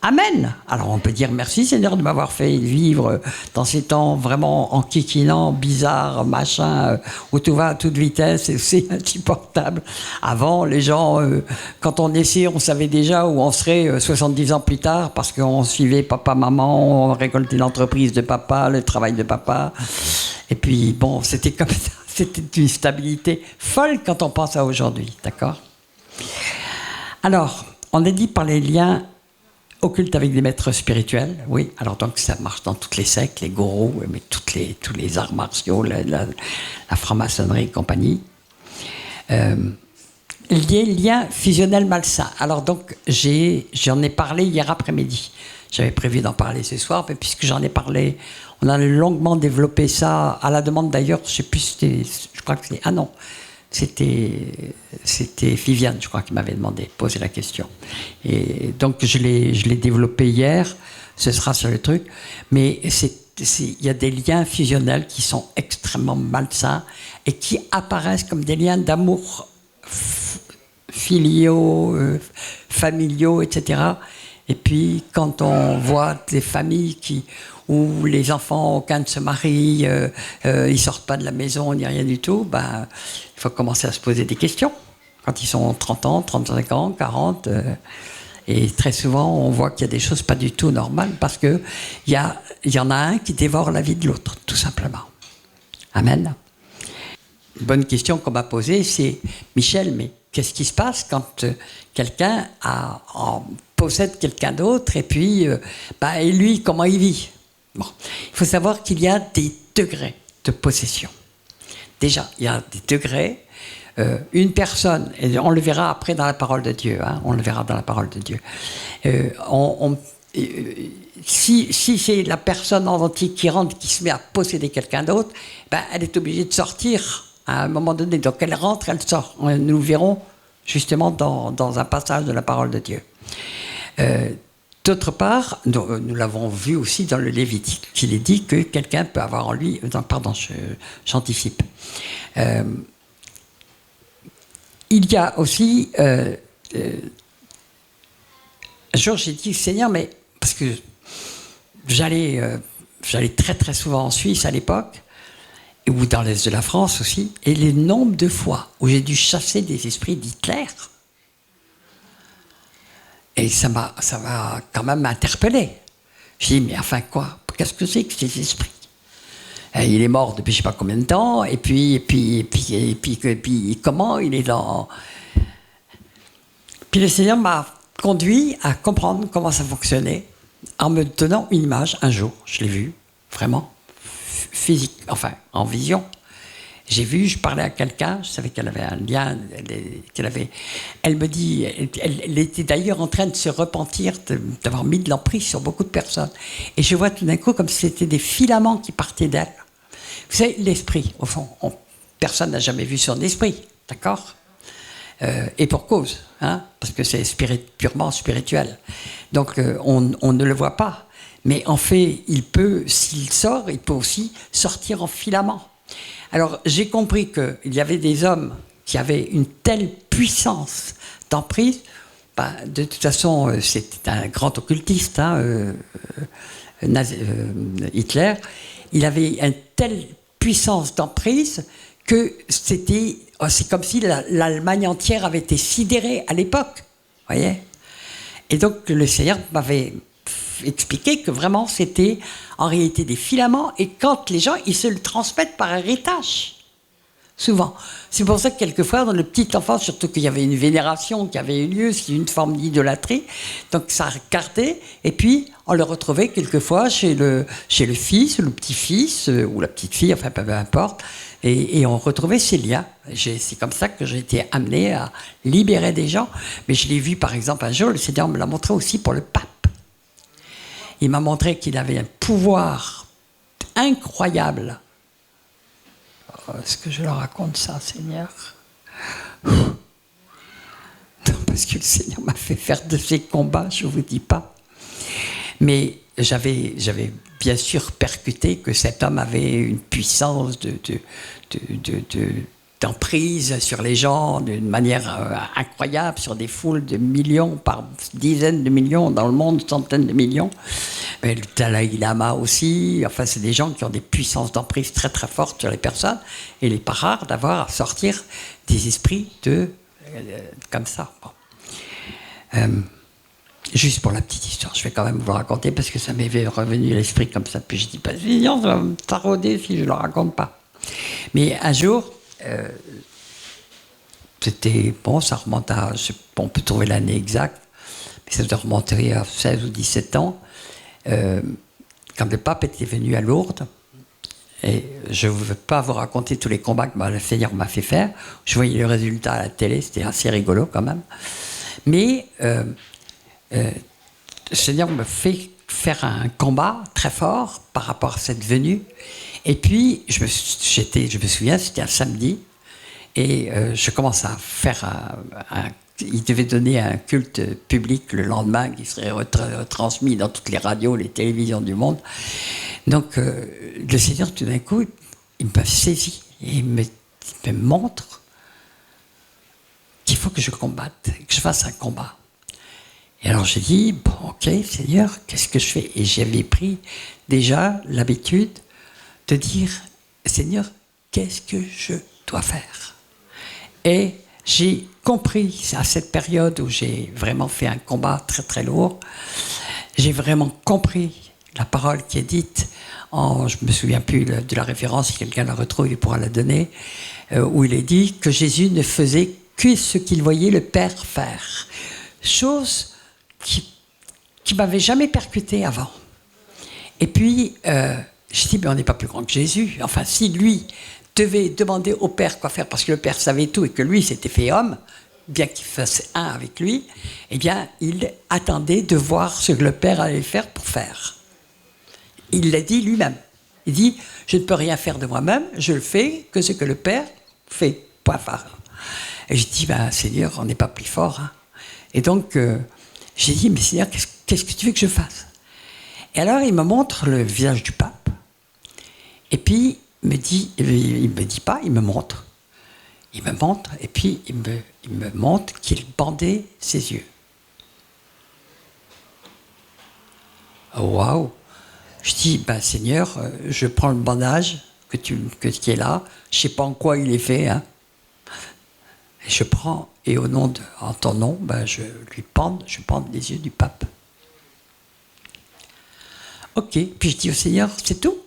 Amen. Alors on peut dire merci Seigneur de m'avoir fait vivre dans ces temps vraiment enquiquinants, bizarres, machin, où tout va à toute vitesse et c'est insupportable. Avant, les gens, quand on naissait, on savait déjà où on serait 70 ans plus tard, parce qu'on suivait papa, maman, on récoltait l'entreprise de papa, le travail de papa. Et puis bon, c'était comme ça. C'était une stabilité folle quand on pense à aujourd'hui, d'accord? Alors, on a dit par les liens occultes avec des maîtres spirituels, oui. Alors donc ça marche dans toutes les sectes, les gourous, mais tous les arts martiaux, la franc-maçonnerie et compagnie. Les liens fusionnels malsains. Alors donc j'en ai parlé hier après-midi. J'avais prévu d'en parler ce soir, mais puisque j'en ai parlé, on a longuement développé ça, à la demande d'ailleurs, je sais plus, je crois que c'était Viviane, je crois, qui m'avait posé la question. Et donc je l'ai développé hier, ce sera sur le truc, mais il y a des liens fusionnels qui sont extrêmement malsains et qui apparaissent comme des liens d'amour filiaux, familiaux, etc. Et puis, quand on voit des familles où les enfants, aucun ne se marie, ils sortent pas de la maison, ni rien du tout, ben, il faut commencer à se poser des questions. Quand ils sont 30 ans, 35 ans, 40, et très souvent, on voit qu'il y a des choses pas du tout normales, parce qu'il y en a un qui dévore la vie de l'autre, tout simplement. Amen. Une bonne question qu'on m'a posée, c'est « Michel, mais qu'est-ce qui se passe quand quelqu'un possède quelqu'un d'autre, et puis, et lui, comment il vit ?» Bon, il faut savoir qu'il y a des degrés de possession. Déjà, il y a des degrés. Une personne, et on le verra après dans la parole de Dieu, hein, on le verra dans la parole de Dieu. si c'est la personne en entier qui rentre, qui se met à posséder quelqu'un d'autre, ben, elle est obligée de sortir à un moment donné. Donc elle rentre, elle sort. Nous le verrons justement dans un passage de la parole de Dieu. D'autre part, nous l'avons vu aussi dans le Lévitique, qu'il est dit que quelqu'un peut avoir en lui... Pardon, j'anticipe. Il y a aussi... un jour, j'ai dit, Seigneur, mais... Parce que j'allais très très souvent en Suisse à l'époque, ou dans l'Est de la France aussi, et le nombre de fois où j'ai dû chasser des esprits d'Hitler... Et ça m'a quand même interpellé. J'ai dit, mais enfin quoi? Qu'est-ce que c'est que ces esprits? Et il est mort depuis je ne sais pas combien de temps, et puis comment il est dans... Puis le Seigneur m'a conduit à comprendre comment ça fonctionnait, en me donnant une image, un jour, je l'ai vue, vraiment, physique, enfin, en vision. J'ai vu, je parlais à quelqu'un, je savais qu'elle avait un lien, elle me dit, elle était d'ailleurs en train de se repentir d'avoir mis de l'emprise sur beaucoup de personnes. Et je vois tout d'un coup comme si c'était des filaments qui partaient d'elle. Vous savez, l'esprit, au fond, personne n'a jamais vu son esprit, d'accord? Et pour cause, hein, parce que c'est purement spirituel. Donc on ne le voit pas. Mais en fait, s'il sort, il peut aussi sortir en filament. Alors, j'ai compris qu'il y avait des hommes qui avaient une telle puissance d'emprise. Ben, de toute façon, c'était un grand occultiste, hein, Hitler. Il avait une telle puissance d'emprise que c'est comme si l'Allemagne entière avait été sidérée à l'époque. Vous voyez ? Et donc, le Seigneur m'avait expliqué que vraiment c'était en réalité des filaments, et quand les gens ils se le transmettent par héritage souvent. C'est pour ça que quelquefois dans le petit enfant, surtout qu'il y avait une vénération qui avait eu lieu, c'est une forme d'idolâtrie, donc ça gardait, et puis on le retrouvait quelquefois chez le fils, le petit-fils ou la petite-fille, enfin peu importe, et on retrouvait ces liens. C'est comme ça que j'ai été amené à libérer des gens. Mais je l'ai vu par exemple un jour, le Seigneur me l'a montré aussi pour le pape. Il m'a montré qu'il avait un pouvoir incroyable. Est-ce que je leur raconte ça, Seigneur? Non, parce que le Seigneur m'a fait faire de ces combats, je ne vous dis pas. Mais j'avais bien sûr percuté que cet homme avait une puissance d'emprise sur les gens d'une manière incroyable, sur des foules de millions, par dizaines de millions dans le monde, centaines de millions. Mais le Dalai Lama aussi, enfin c'est des gens qui ont des puissances d'emprise très très fortes sur les personnes, et il n'est pas rare d'avoir à sortir des esprits comme ça. Bon. Juste pour la petite histoire, je vais quand même vous le raconter parce que ça m'est revenu à l'esprit comme ça, puis je dis pas, ça va me tarauder si je ne le raconte pas. Mais un jour, c'était, bon, ça remonte à, on peut trouver l'année exacte, mais ça doit remonter à 16 ou 17 ans, quand le pape était venu à Lourdes, et je ne veux pas vous raconter tous les combats que le Seigneur m'a fait faire, je voyais le résultat à la télé, c'était assez rigolo quand même, mais le Seigneur me fait faire un combat très fort par rapport à cette venue, et puis je me souviens, c'était un samedi, et je commence à faire il devait donner un culte public le lendemain qui serait retransmis dans toutes les radios, les télévisions du monde. Donc le Seigneur, tout d'un coup, il me saisit et il me montre qu'il faut que je combatte, que je fasse un combat. Et alors j'ai dit, bon, ok, Seigneur, qu'est-ce que je fais? Et j'avais pris déjà l'habitude de dire, Seigneur, qu'est-ce que je dois faire? Et j'ai compris, à cette période où j'ai vraiment fait un combat très très lourd, j'ai vraiment compris la parole qui est dite, je ne me souviens plus de la référence, si quelqu'un la retrouve, il pourra la donner, où il est dit que Jésus ne faisait que ce qu'il voyait le Père faire. Chose qui m'avait jamais percuté avant. Et puis, je dis, mais on n'est pas plus grand que Jésus. Enfin, si lui devait demander au Père quoi faire, parce que le Père savait tout et que lui s'était fait homme, bien qu'il fasse un avec lui, eh bien, il attendait de voir ce que le Père allait faire pour faire. Il l'a dit lui-même. Il dit, je ne peux rien faire de moi-même, je le fais que ce que le Père fait. Point barre. Et je dis, ben, Seigneur, on n'est pas plus fort. Hein. Et donc, j'ai dit, mais Seigneur, qu'est-ce que tu veux que je fasse? Et alors, il me montre le visage du pape. Et puis, il me dit pas, il me montre. Il me montre, et puis il me montre qu'il bandait ses yeux. Waouh! Je dis, ben, Seigneur, je prends le bandage qui est là, je ne sais pas en quoi il est fait, hein. Et je prends, et en ton nom, ben, je bande les yeux du pape. Ok, puis je dis au Seigneur, c'est tout.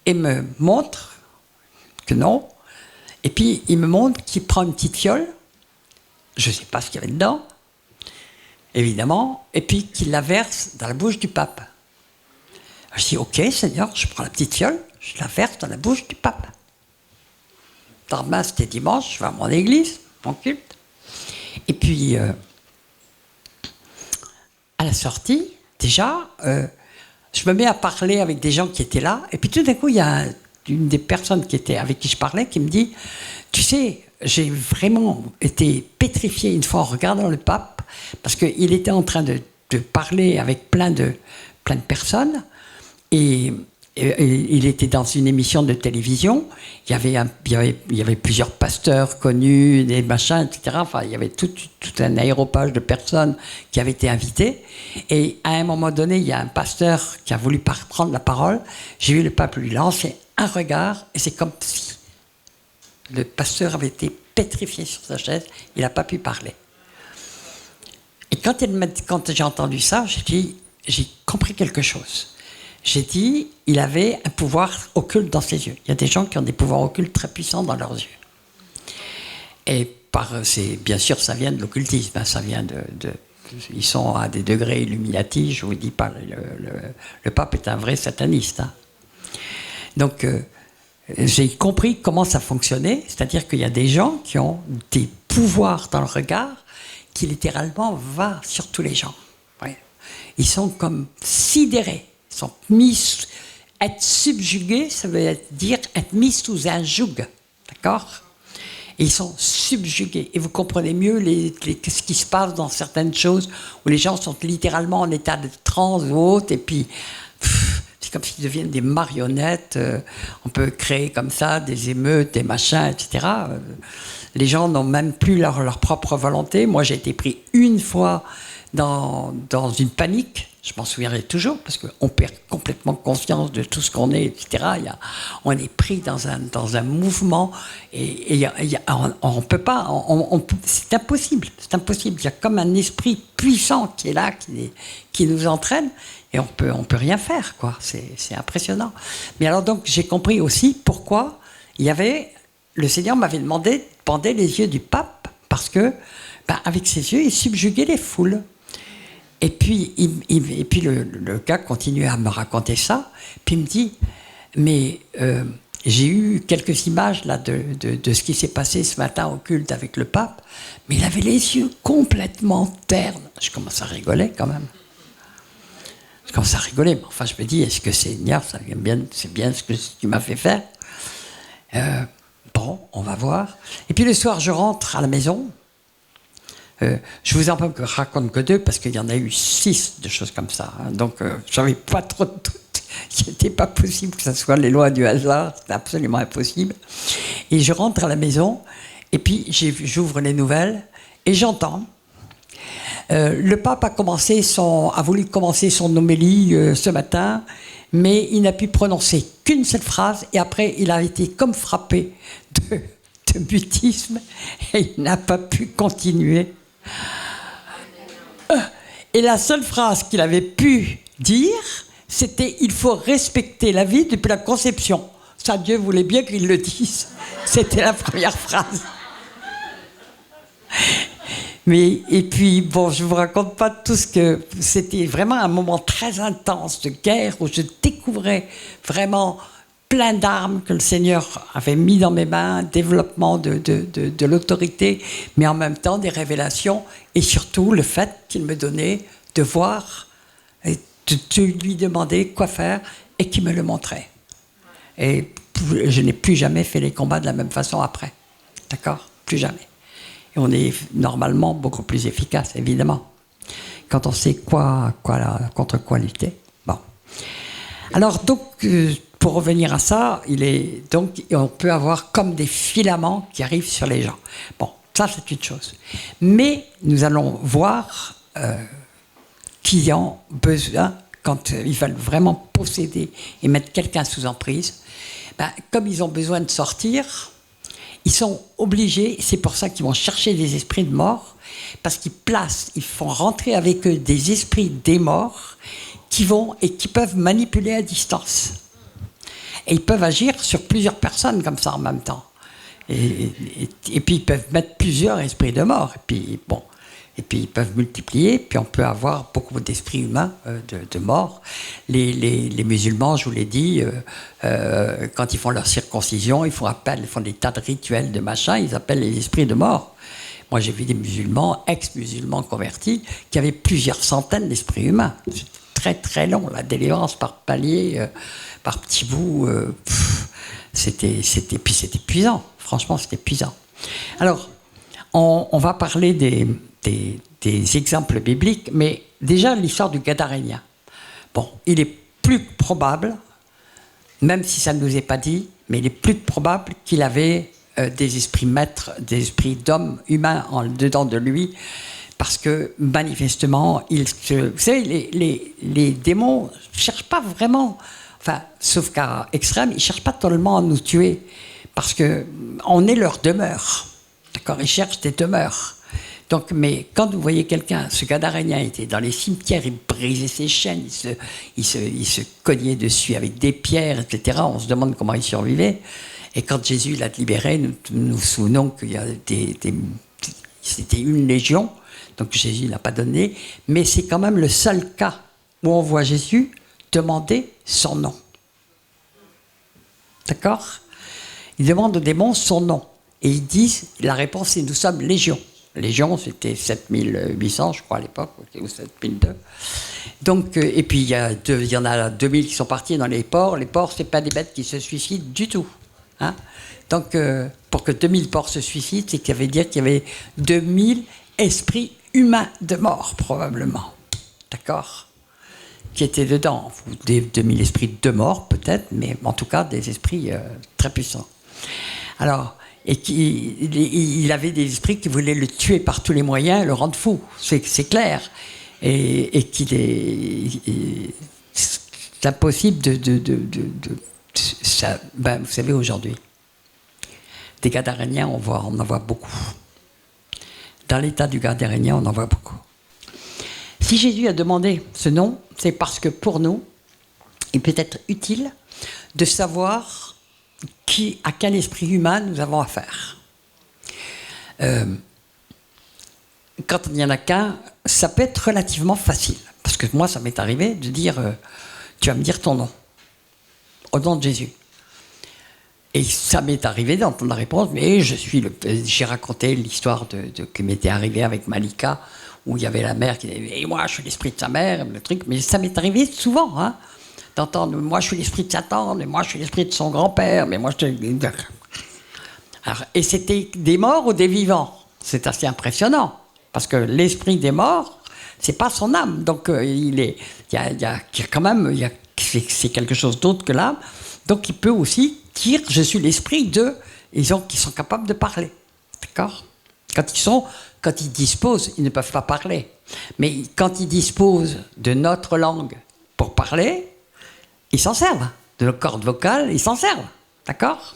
Et me montre que non. Et puis il me montre qu'il prend une petite fiole, je ne sais pas ce qu'il y avait dedans, évidemment, et puis qu'il la verse dans la bouche du pape. Je dis, ok Seigneur, je prends la petite fiole, je la verse dans la bouche du pape. Demain, c'était dimanche, je vais à mon église, mon culte. Et puis, à la sortie, déjà, je me mets à parler avec des gens qui étaient là, et puis tout d'un coup, il y a une des personnes avec qui je parlais qui me dit, tu sais, j'ai vraiment été pétrifié une fois en regardant le pape, parce qu'il était en train de parler avec plein de personnes, et il était dans une émission de télévision, il y avait plusieurs pasteurs connus, des machins, etc. Enfin, il y avait tout un aéropage de personnes qui avaient été invitées. Et à un moment donné, il y a un pasteur qui a voulu prendre la parole. J'ai vu le pape lui lancer un regard, et c'est comme si le pasteur avait été pétrifié sur sa chaise, il n'a pas pu parler. Et quand j'ai entendu ça, j'ai compris quelque chose. J'ai dit, il avait un pouvoir occulte dans ses yeux. Il y a des gens qui ont des pouvoirs occultes très puissants dans leurs yeux. Et bien sûr, ça vient de l'occultisme. Hein, ça vient ils sont à des degrés illuminati. Je vous dis pas, le pape est un vrai sataniste. Hein. Donc, j'ai compris comment ça fonctionnait. C'est-à-dire qu'il y a des gens qui ont des pouvoirs dans le regard qui littéralement va sur tous les gens. Ouais. Ils sont comme sidérés. Ils sont être subjugués, ça veut dire être mis sous un joug, d'accord? Et ils sont subjugués. Et vous comprenez mieux ce qui se passe dans certaines choses où les gens sont littéralement en état de transe ou autre, et puis c'est comme s'ils deviennent des marionnettes. On peut créer comme ça des émeutes, des machins, etc. Les gens n'ont même plus leur propre volonté. Moi, j'ai été pris une fois dans une panique. Je m'en souviendrai toujours, parce qu'on perd complètement conscience de tout ce qu'on est, etc. On est pris dans un mouvement, et on peut pas, c'est impossible, c'est impossible. Il y a comme un esprit puissant qui est là, qui nous entraîne, et on peut rien faire, quoi. C'est impressionnant. Mais alors donc, j'ai compris aussi pourquoi le Seigneur m'avait demandé de bander les yeux du pape, parce que, avec ses yeux, il subjuguait les foules. Et puis, le gars continuait à me raconter ça, puis il me dit, mais j'ai eu quelques images là de ce qui s'est passé ce matin au culte avec le pape, mais il avait les yeux complètement ternes. Je commence à rigoler quand même. Je commence à rigoler, mais enfin je me dis, est-ce que Seigneur, c'est bien ce que tu m'as fait faire? Bon, on va voir. Et puis le soir, je rentre à la maison. Je vous en raconte que 2 parce qu'il y en a eu 6 de choses comme ça. Hein. Donc, j'avais pas trop de doute. Il n'était pas possible que ce soit les lois du hasard. C'était absolument impossible. Et je rentre à la maison et puis j'ouvre les nouvelles et j'entends. Le pape a voulu commencer son homélie ce matin, mais il n'a pu prononcer qu'une seule phrase et après il a été comme frappé de mutisme et il n'a pas pu continuer. Et la seule phrase qu'il avait pu dire, c'était « Il faut respecter la vie depuis la conception ». Ça, Dieu voulait bien qu'il le dise. C'était la première phrase. Et puis, bon, je ne vous raconte pas tout ce que... C'était vraiment un moment très intense de guerre où je découvrais vraiment plein d'armes que le Seigneur avait mis dans mes mains, développement de l'autorité, mais en même temps des révélations, et surtout le fait qu'il me donnait de voir, et de lui demander quoi faire, et qu'il me le montrait. Et je n'ai plus jamais fait les combats de la même façon après. D'accord ? Plus jamais. Et on est normalement beaucoup plus efficace, évidemment, quand on sait contre quoi lutter. Bon. Alors, donc, pour revenir à ça, on peut avoir comme des filaments qui arrivent sur les gens. Bon, ça, c'est une chose. Mais nous allons voir qui ont besoin, quand ils veulent vraiment posséder et mettre quelqu'un sous emprise, comme ils ont besoin de sortir, ils sont obligés, c'est pour ça qu'ils vont chercher des esprits de mort, parce ils font rentrer avec eux des esprits des morts qui peuvent manipuler à distance. Et ils peuvent agir sur plusieurs personnes comme ça en même temps. Et puis ils peuvent mettre plusieurs esprits de mort. Et puis ils peuvent multiplier, puis on peut avoir beaucoup d'esprits humains de mort. Les musulmans, je vous l'ai dit, quand ils font leur circoncision, ils font des tas de rituels de machin, ils appellent les esprits de mort. Moi j'ai vu des musulmans, ex-musulmans convertis, qui avaient plusieurs centaines d'esprits humains. C'est très très long, la délivrance par palier, par petits bouts, c'était épuisant, franchement c'était épuisant. Alors, on va parler des exemples bibliques, mais déjà l'histoire du Gadarénien. Bon, il est plus probable, même si ça ne nous est pas dit, mais il est plus probable qu'il avait des esprits maîtres, des esprits d'hommes humains dedans de lui, parce que manifestement, vous savez, les démons ne cherchent pas vraiment, enfin, sauf cas extrême, ils ne cherchent pas tellement à nous tuer, parce qu'on est leur demeure. D'accord, ils cherchent des demeures. Donc, mais quand vous voyez quelqu'un, ce Gadarénien était dans les cimetières, il brisait ses chaînes, il se cognait dessus avec des pierres, etc. On se demande comment il survivait. Et quand Jésus l'a libéré, nous nous souvenons qu'il y a c'était une légion, donc Jésus ne l'a pas donné, mais c'est quand même le seul cas où on voit Jésus demander son nom. D'accord ? Il demande aux démons son nom. Et ils disent, la réponse est nous sommes légion. Légion, c'était 7800, je crois, à l'époque, ou 7002. Donc, et puis, il y en a 2000 qui sont partis dans les ports. Les porcs, ce n'est pas des bêtes qui se suicident du tout. Hein. Donc, pour que 2000 porcs se suicident, c'est qu'il y avait dire qu'il y avait 2000 esprits humains de mort, probablement. D'accord ? Qui étaient dedans. Des 2000 esprits de mort, peut-être, mais en tout cas, des esprits très puissants. Alors, et il avait des esprits qui voulaient le tuer par tous les moyens, le rendre fou, c'est clair. Et qu'il est impossible ça, vous savez, aujourd'hui, des Gadaréniens, on en voit beaucoup. Dans l'état du Gadarénien, on en voit beaucoup. Si Jésus a demandé ce nom, c'est parce que pour nous, il peut être utile de savoir à quel esprit humain nous avons affaire. Quand il n'y en a qu'un, ça peut être relativement facile. Parce que moi, ça m'est arrivé de dire tu vas me dire ton nom, au nom de Jésus. Et ça m'est arrivé d'entendre la réponse, mais j'ai raconté l'histoire qui m'était arrivée avec Malika, où il y avait la mère qui disait « moi, je suis l'esprit de sa mère », le truc, mais ça m'est arrivé souvent, hein, d'entendre « moi, je suis l'esprit de Satan, mais moi, je suis l'esprit de son grand-père, mais moi, je suis... » Alors, et c'était des morts ou des vivants. C'est assez impressionnant, parce que l'esprit des morts, c'est pas son âme, donc c'est quelque chose d'autre que l'âme, donc il peut aussi dire « je suis l'esprit de... » qui sont capables de parler, d'accord ? Quand ils disposent, ils ne peuvent pas parler. Mais quand ils disposent de notre langue pour parler, ils s'en servent. De nos cordes vocales, ils s'en servent. D'accord ?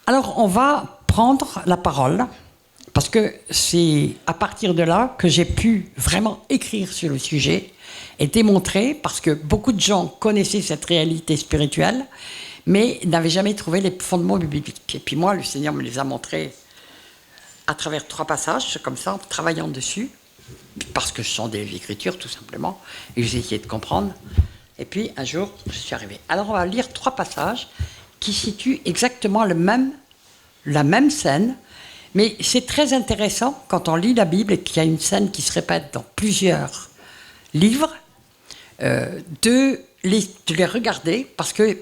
Alors, on va prendre la parole, parce que c'est à partir de là que j'ai pu vraiment écrire sur le sujet et démontrer, parce que beaucoup de gens connaissaient cette réalité spirituelle, mais n'avaient jamais trouvé les fondements bibliques. Et puis moi, le Seigneur me les a montrés à travers 3 passages, comme ça, en travaillant dessus, parce que ce sont des écritures, tout simplement, et j'ai essayé de comprendre. Et puis, un jour, je suis arrivé. Alors, on va lire 3 passages qui situent exactement la même scène. Mais c'est très intéressant, quand on lit la Bible et qu'il y a une scène qui se répète dans plusieurs livres, de les regarder, parce qu'il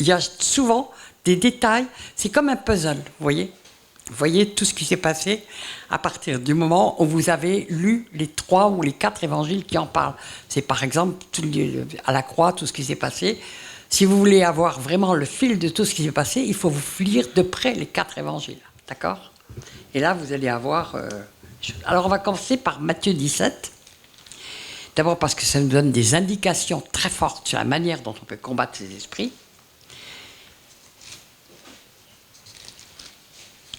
y a souvent des détails. C'est comme un puzzle, vous voyez ? Vous voyez tout ce qui s'est passé à partir du moment où vous avez lu les 3 ou les 4 évangiles qui en parlent. C'est par exemple à la croix, tout ce qui s'est passé. Si vous voulez avoir vraiment le fil de tout ce qui s'est passé, il faut vous lire de près les 4 évangiles. D'accord ? Et là, vous allez avoir... Alors, on va commencer par Matthieu 17. D'abord parce que ça nous donne des indications très fortes sur la manière dont on peut combattre ces esprits.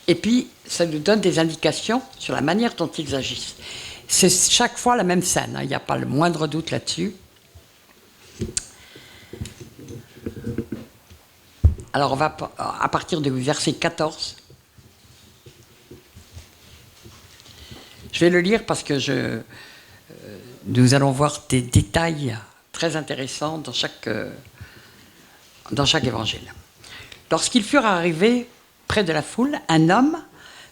Et puis, ça nous donne des indications sur la manière dont ils agissent. C'est chaque fois la même scène, hein, il n'y a pas le moindre doute là-dessus. Alors, on va à partir du verset 14. Je vais le lire parce que nous allons voir des détails très intéressants dans chaque évangile. Lorsqu'ils furent arrivés près de la foule, un homme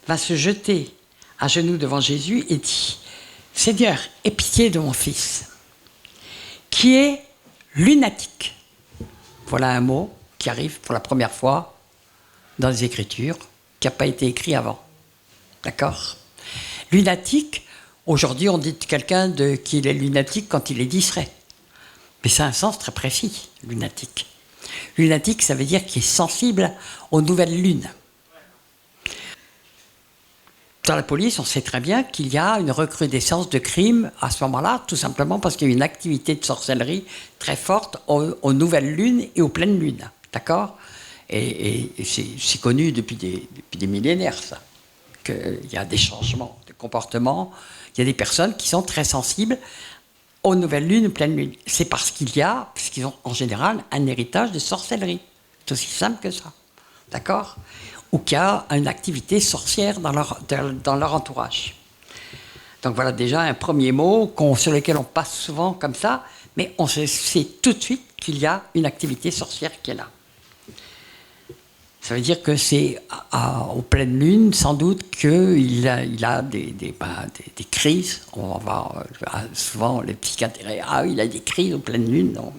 va se jeter à genoux devant Jésus et dit « Seigneur, aie pitié de mon fils, qui est lunatique. » Voilà un mot qui arrive pour la première fois dans les Écritures, qui n'a pas été écrit avant. D'accord ? Lunatique, aujourd'hui on dit de quelqu'un qu'il est lunatique quand il est distrait. Mais c'est un sens très précis, lunatique. Lunatique, ça veut dire qu'il est sensible aux nouvelles lunes. Dans la police, on sait très bien qu'il y a une recrudescence de crimes à ce moment-là, tout simplement parce qu'il y a une activité de sorcellerie très forte aux nouvelles lunes et aux pleines lunes. D'accord ? Et c'est connu depuis des millénaires, ça. Qu'il y a des changements de comportement. Il y a des personnes qui sont très sensibles aux nouvelles lunes, aux pleines lunes. C'est puisqu'ils ont en général un héritage de sorcellerie. C'est aussi simple que ça. D'accord ? Ou qu'il y a une activité sorcière dans leur entourage. Donc voilà déjà un premier mot sur lequel on passe souvent comme ça, mais on sait tout de suite qu'il y a une activité sorcière qui est là. Ça veut dire que c'est aux pleines lunes, sans doute, qu'il a des crises. On va voir souvent les psychiatres diraient « Ah, il a des crises aux pleines lunes. » Non,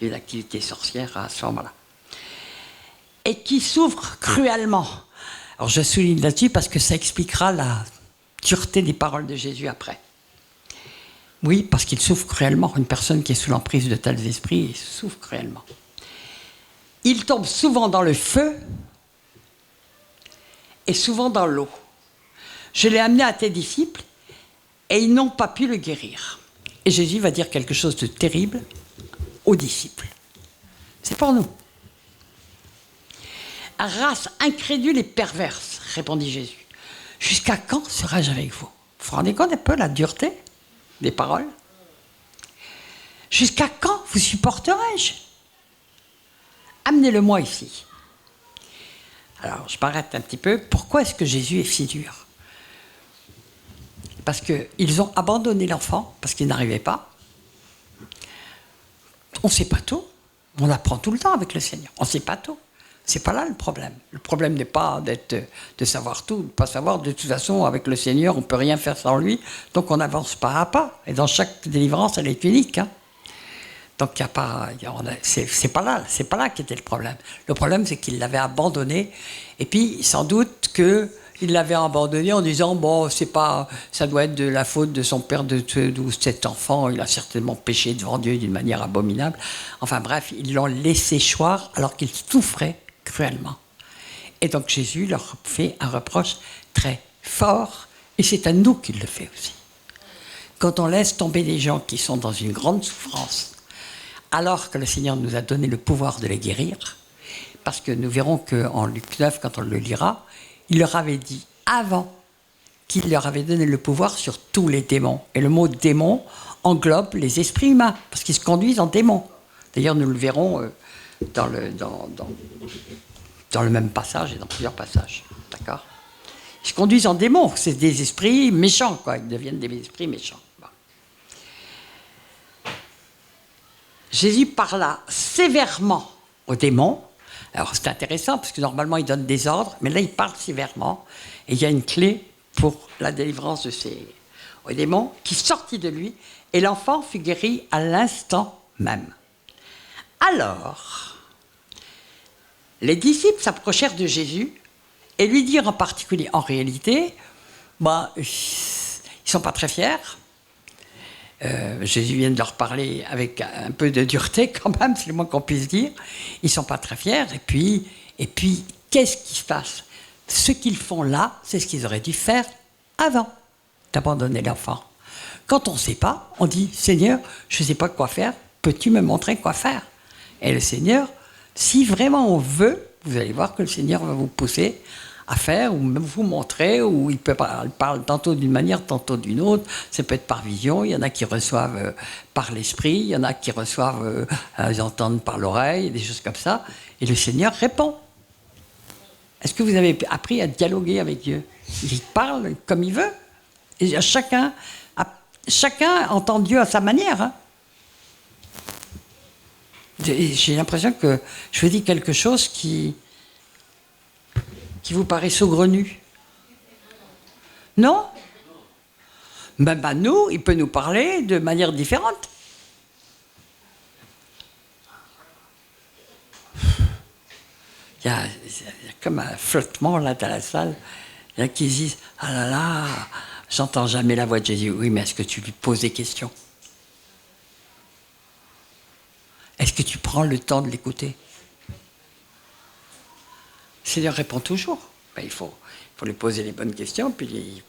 il y a une activité sorcière à ce moment-là. Et qui souffre cruellement. Alors je souligne là-dessus parce que ça expliquera la dureté des paroles de Jésus après. Oui, parce qu'il souffre cruellement. Une personne qui est sous l'emprise de tels esprits souffre cruellement. Il tombe souvent dans le feu et souvent dans l'eau. Je l'ai amené à tes disciples et ils n'ont pas pu le guérir. Et Jésus va dire quelque chose de terrible aux disciples. C'est pour nous. Race incrédule et perverse, répondit Jésus. Jusqu'à quand serai-je avec vous ? Vous vous rendez compte un peu la dureté des paroles ? Jusqu'à quand vous supporterai-je ? Amenez-le-moi ici. Alors, je m'arrête un petit peu. Pourquoi est-ce que Jésus est si dur ? Parce qu'ils ont abandonné l'enfant, parce qu'ils n'arrivaient pas. On ne sait pas tout. On apprend tout le temps avec le Seigneur. On ne sait pas tout. C'est pas là le problème. Le problème n'est pas de savoir tout, de ne pas savoir. De toute façon, avec le Seigneur, on ne peut rien faire sans lui. Donc, on avance pas à pas. Et dans chaque délivrance, elle est unique. Hein. Donc, c'est pas là qu'était le problème. Le problème, c'est qu'il l'avait abandonné. Et puis, sans doute qu'il l'avait abandonné en disant, bon, ça doit être de la faute de son père de cet enfant. Il a certainement péché devant Dieu d'une manière abominable. Enfin bref, ils l'ont laissé choir alors qu'il souffrait cruellement. Et donc, Jésus leur fait un reproche très fort. Et c'est à nous qu'il le fait aussi. Quand on laisse tomber des gens qui sont dans une grande souffrance, alors que le Seigneur nous a donné le pouvoir de les guérir, parce que nous verrons qu'en Luc 9, quand on le lira, il leur avait dit avant qu'il leur avait donné le pouvoir sur tous les démons. Et le mot démon englobe les esprits humains, parce qu'ils se conduisent en démons. D'ailleurs, nous le verrons dans le même passage et dans plusieurs passages. D'accord ? Ils se conduisent en démons, c'est des esprits méchants, quoi. Ils deviennent des esprits méchants. Bon. Jésus parla sévèrement aux démons. Alors c'est intéressant parce que normalement il donne des ordres, mais là il parle sévèrement. Et il y a une clé pour la délivrance de ces démons qui sortit de lui et l'enfant fut guéri à l'instant même. Alors, les disciples s'approchèrent de Jésus et lui dirent en particulier, en réalité, ils ne sont pas très fiers. Jésus vient de leur parler avec un peu de dureté quand même, c'est le moins qu'on puisse dire. Ils ne sont pas très fiers. Et puis, qu'est-ce qui se passe? Ce qu'ils font là, c'est ce qu'ils auraient dû faire avant d'abandonner l'enfant. Quand on ne sait pas, on dit « Seigneur, je ne sais pas quoi faire, peux-tu me montrer quoi faire ?» Et le Seigneur, si vraiment on veut, vous allez voir que le Seigneur va vous pousser à faire, ou même vous montrer, ou il parle tantôt d'une manière, tantôt d'une autre. Ça peut être par vision, il y en a qui reçoivent par l'esprit, il y en a qui reçoivent, ils entendent par l'oreille, des choses comme ça. Et le Seigneur répond. Est-ce que vous avez appris à dialoguer avec Dieu? Il parle comme il veut. Et chacun entend Dieu à sa manière. Hein. J'ai l'impression que je vous dis quelque chose qui vous paraît saugrenu. Non? Même à nous, il peut nous parler de manière différente. Il y a comme un flottement là dans la salle. Il y en a qui disent « Ah là là, j'entends jamais la voix de Jésus. » Oui, mais est-ce que tu lui poses des questions? Est-ce que tu prends le temps de l'écouter? Le Seigneur répond toujours. Ben, il faut lui poser les bonnes questions, puis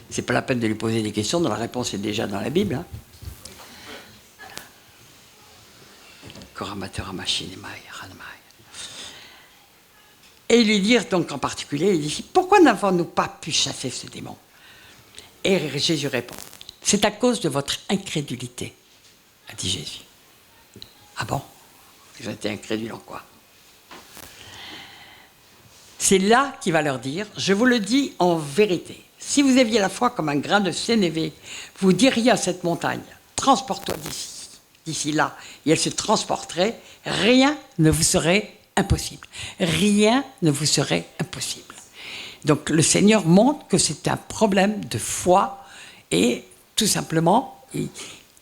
c'est pas la peine de lui poser des questions dont la réponse est déjà dans la Bible. Hein. Et lui dire donc en particulier, il dit « Pourquoi n'avons-nous pas pu chasser ce démon ?» Et Jésus répond « C'est à cause de votre incrédulité, a dit Jésus. » Ah bon? Ils ont été incrédules en quoi? C'est là qu'il va leur dire, je vous le dis en vérité, si vous aviez la foi comme un grain de sénévé, vous diriez à cette montagne, transporte-toi d'ici là, et elle se transporterait, rien ne vous serait impossible. Rien ne vous serait impossible. Donc le Seigneur montre que c'est un problème de foi, et tout simplement,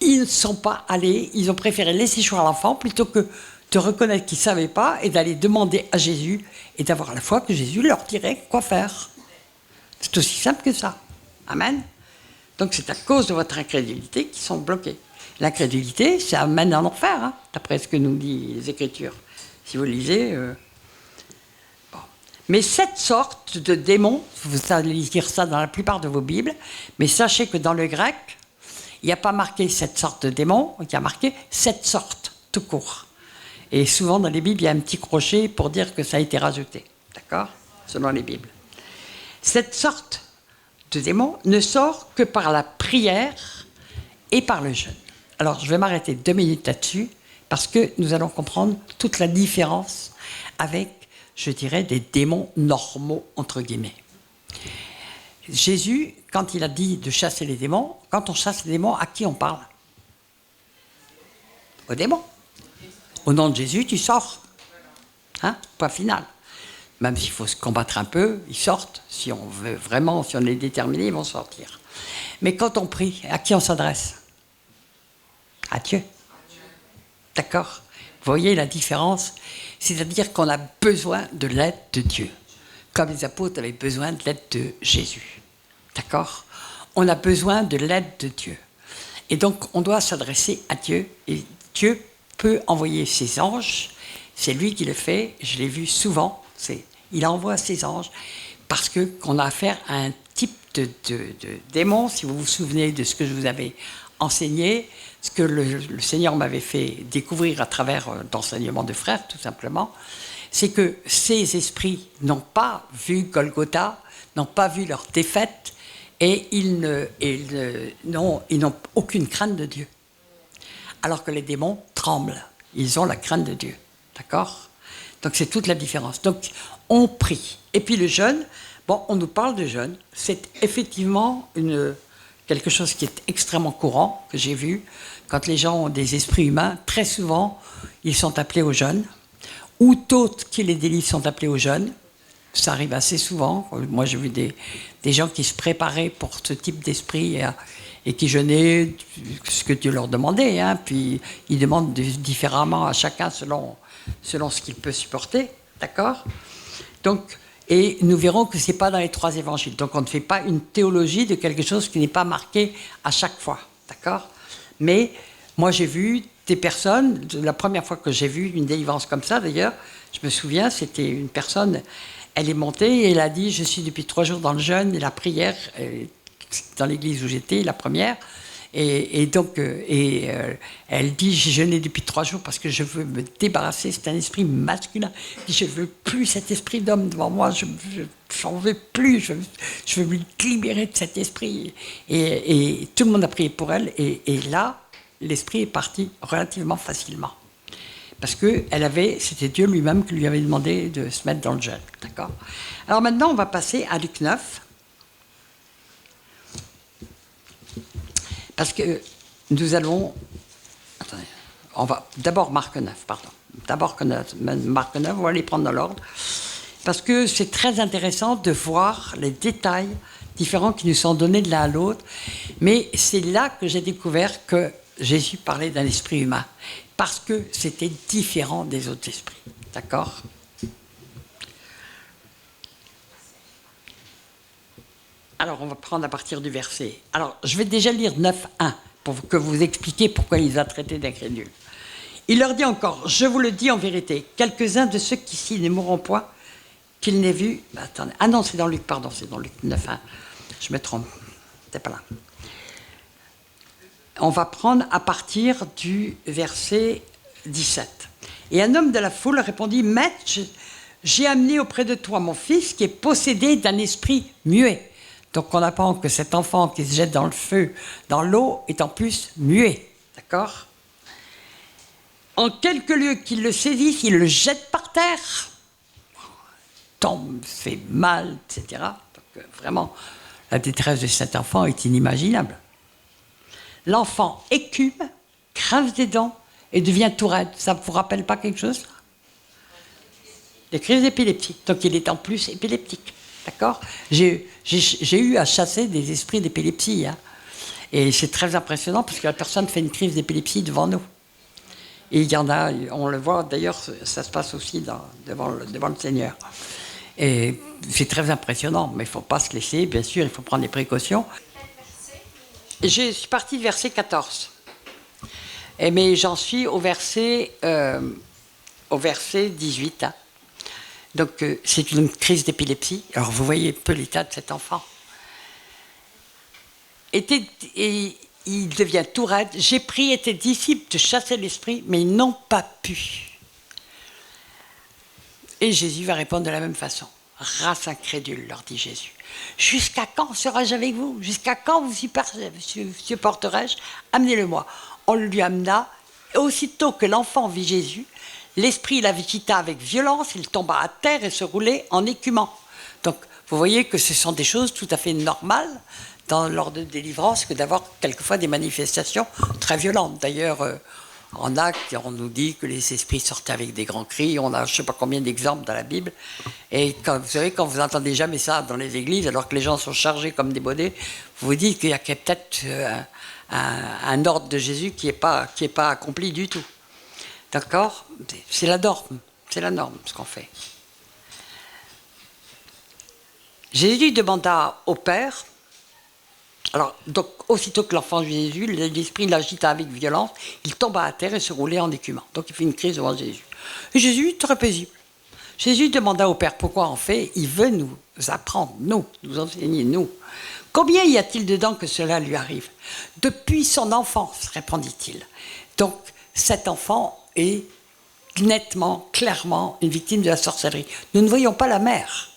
ils ne sont pas allés, ils ont préféré laisser choisir l'enfant plutôt que de reconnaître qu'ils ne savaient pas et d'aller demander à Jésus et d'avoir la foi que Jésus leur dirait quoi faire. C'est aussi simple que ça. Amen. Donc c'est à cause de votre incrédulité qu'ils sont bloqués. L'incrédulité, ça amène en enfer, hein, d'après ce que nous disent les Écritures. Si vous lisez... Bon. Mais cette sorte de démon, vous allez lire ça dans la plupart de vos Bibles, mais sachez que dans le grec, il n'y a pas marqué cette sorte de démon, il y a marqué cette sorte, tout court. Et souvent dans les Bibles, il y a un petit crochet pour dire que ça a été rajouté. D'accord? Selon les Bibles. Cette sorte de démon ne sort que par la prière et par le jeûne. Alors, je vais m'arrêter 2 minutes là-dessus, parce que nous allons comprendre toute la différence avec, je dirais, des démons normaux, entre guillemets. Jésus, quand il a dit de chasser les démons, quand on chasse les démons, à qui on parle? Aux démons. Au nom de Jésus, tu sors. Hein? Point final. Même s'il faut se combattre un peu, ils sortent. Si on veut vraiment, si on est déterminé, ils vont sortir. Mais quand on prie, à qui on s'adresse? À Dieu. D'accord? Vous voyez la différence? C'est-à-dire qu'on a besoin de l'aide de Dieu. Comme les apôtres avaient besoin de l'aide de Jésus. D'accord? On a besoin de l'aide de Dieu. Et donc, on doit s'adresser à Dieu. Et Dieu peut envoyer ses anges. C'est lui qui le fait. Je l'ai vu souvent. Il envoie ses anges parce qu'on a affaire à un type de démon. Si vous vous souvenez de ce que je vous avais enseigné, ce que le Seigneur m'avait fait découvrir à travers d'enseignements de frères, tout simplement, c'est que ces esprits n'ont pas vu Golgotha, n'ont pas vu leur défaite, et ils n'ont aucune crainte de Dieu. Alors que les démons tremblent, ils ont la crainte de Dieu. D'accord? Donc c'est toute la différence. Donc on prie. Et puis le jeûne, bon, on nous parle de jeûne, c'est effectivement quelque chose qui est extrêmement courant, que j'ai vu, quand les gens ont des esprits humains, très souvent, ils sont appelés au jeûne, ou d'autres qui les délivrent sont appelés au jeûne. Ça arrive assez souvent. Moi, j'ai vu des gens qui se préparaient pour ce type d'esprit et qui jeûnaient ce que Dieu leur demandait. Hein. Puis, ils demandent différemment à chacun selon ce qu'il peut supporter. D'accord ? Donc, et nous verrons que ce n'est pas dans les 3 évangiles. Donc, on ne fait pas une théologie de quelque chose qui n'est pas marqué à chaque fois. D'accord ? Mais moi, j'ai vu des personnes, la première fois que j'ai vu une délivrance comme ça, d'ailleurs, je me souviens, c'était une personne, elle est montée et elle a dit, je suis depuis 3 jours dans le jeûne et la prière, dans l'église où j'étais, la première, et donc, elle dit, j'ai jeûné depuis 3 jours parce que je veux me débarrasser, c'est un esprit masculin, je ne veux plus cet esprit d'homme devant moi, je n'en veux plus, je veux me libérer de cet esprit. Et tout le monde a prié pour elle, et là, l'esprit est parti relativement facilement. Parce que c'était Dieu lui-même qui lui avait demandé de se mettre dans le jeûne. D'accord ? Alors maintenant, on va passer à Luc 9. Parce que nous allons... Attendez, on va d'abord Marc 9, pardon. D'abord Marc 9, on va les prendre dans l'ordre. Parce que c'est très intéressant de voir les détails différents qui nous sont donnés de l'un à l'autre. Mais c'est là que j'ai découvert que Jésus parlait d'un esprit humain. Parce que c'était différent des autres esprits. D'accord ? Alors, on va prendre à partir du verset. Alors, je vais déjà lire 9.1 pour que vous expliquiez pourquoi il les a traités d'incrédules. Il leur dit encore, je vous le dis en vérité, quelques-uns de ceux qui ici ne mourront point, qu'ils n'aient vu... Attendez. Ah non, c'est dans Luc, pardon, c'est dans Luc 9.1. Je me trompe. C'est pas là. On va prendre à partir du verset 17. Et un homme de la foule répondit, Maître, j'ai amené auprès de toi mon fils qui est possédé d'un esprit muet. Donc on apprend que cet enfant qui se jette dans le feu, dans l'eau, est en plus muet. D'accord ? En quelques lieux qu'il le saisisse, il le jette par terre, tombe, fait mal, etc. Donc vraiment, la détresse de cet enfant est inimaginable. L'enfant écume, crève des dents et devient tout raide. Ça ne vous rappelle pas quelque chose ? Des crises d'épilepsie. Donc il est en plus épileptique. D'accord ? J'ai eu à chasser des esprits d'épilepsie. Hein. Et c'est très impressionnant parce que la personne fait une crise d'épilepsie devant nous. Et il y en a, on le voit d'ailleurs, ça se passe aussi devant le Seigneur. Et c'est très impressionnant, mais il ne faut pas se laisser, bien sûr, il faut prendre des précautions. Je suis partie du verset 14. Mais j'en suis au verset 18. Hein. Donc, c'est une crise d'épilepsie. Alors, vous voyez un peu l'état de cet enfant. Et il devient tout raide. J'ai prié tes disciples de chasser l'esprit, mais ils n'ont pas pu. Et Jésus va répondre de la même façon. Race incrédule, leur dit Jésus. Jusqu'à quand serai-je avec vous ? Jusqu'à quand vous supporterai-je ? Amenez-le-moi. On lui amena. Et aussitôt que l'enfant vit Jésus, l'esprit la visita avec violence, il tomba à terre et se roulait en écumant. Donc, vous voyez que ce sont des choses tout à fait normales lors de délivrance que d'avoir quelquefois des manifestations très violentes. D'ailleurs, en Actes, on nous dit que les esprits sortaient avec des grands cris. On a je ne sais pas combien d'exemples dans la Bible. Et vous savez, quand vous n'entendez jamais ça dans les églises, alors que les gens sont chargés comme des bonnets, vous vous dites qu'il y a peut-être un ordre de Jésus qui n'est pas accompli du tout. D'accord ? C'est la norme. C'est la norme, ce qu'on fait. Jésus demanda au Père, alors, donc, aussitôt que l'enfant vit Jésus, l'esprit l'agita avec violence, il tomba à terre et se roulait en écumant. Donc, il fait une crise devant Jésus. Et Jésus, très paisible. Jésus demanda au Père pourquoi on fait. Il veut nous apprendre, nous enseigner, nous. Combien y a-t-il dedans que cela lui arrive ? Depuis son enfance, répondit-il. Donc, cet enfant est nettement, clairement, une victime de la sorcellerie. Nous ne voyons pas la mère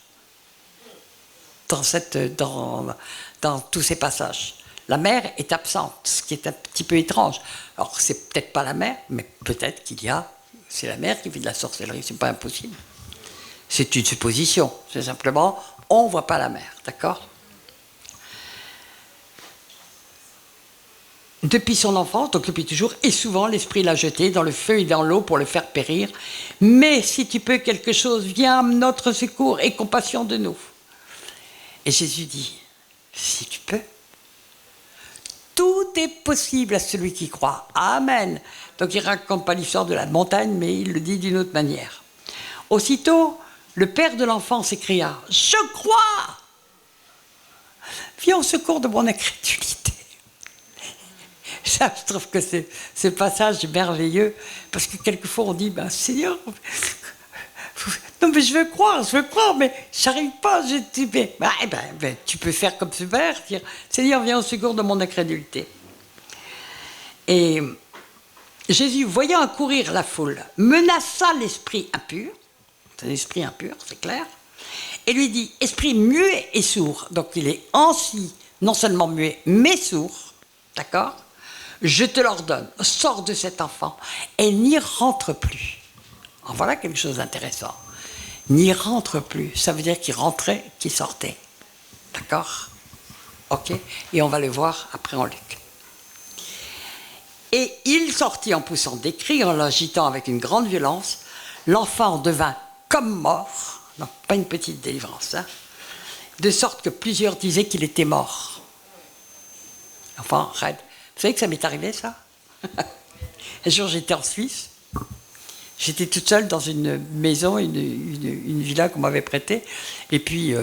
dans tous ces passages. La mère est absente, ce qui est un petit peu étrange. Alors, c'est peut-être pas la mère, mais peut-être c'est la mère qui fait de la sorcellerie, c'est pas impossible. C'est une supposition, c'est simplement, on ne voit pas la mère, d'accord ? depuis son enfance, donc depuis toujours, et souvent l'Esprit l'a jeté dans le feu et dans l'eau pour le faire périr. Mais si tu peux quelque chose, viens à notre secours et compassion de nous. Et Jésus dit, si tu peux, tout est possible à celui qui croit. Amen. Donc il ne raconte pas l'histoire de la montagne, mais il le dit d'une autre manière. Aussitôt, le père de l'enfant s'écria, « Je crois ! Viens au secours de mon incrédulité. » Ça, je trouve que ce passage est merveilleux, parce que quelquefois on dit, ben, Seigneur, non mais je veux croire, mais j'arrive pas. Tu peux faire comme ce père, dire, Seigneur, viens au secours de mon incrédulité. Et Jésus, voyant accourir la foule, menaça l'esprit impur, c'est un esprit impur, c'est clair, et lui dit, esprit muet et sourd, donc il est ainsi, non seulement muet, mais sourd, d'accord ? Je te l'ordonne, sors de cet enfant et n'y rentre plus. En voilà quelque chose d'intéressant. N'y rentre plus, ça veut dire qu'il rentrait, qu'il sortait. D'accord ? Ok ? Et on va le voir après en Luc. Et il sortit en poussant des cris, en l'agitant avec une grande violence. L'enfant devint comme mort, donc pas une petite délivrance, hein, de sorte que plusieurs disaient qu'il était mort. Enfin, raide. Vous savez que ça m'est arrivé, ça ? Un jour, j'étais en Suisse. J'étais toute seule dans une maison, une villa qu'on m'avait prêtée. Et puis,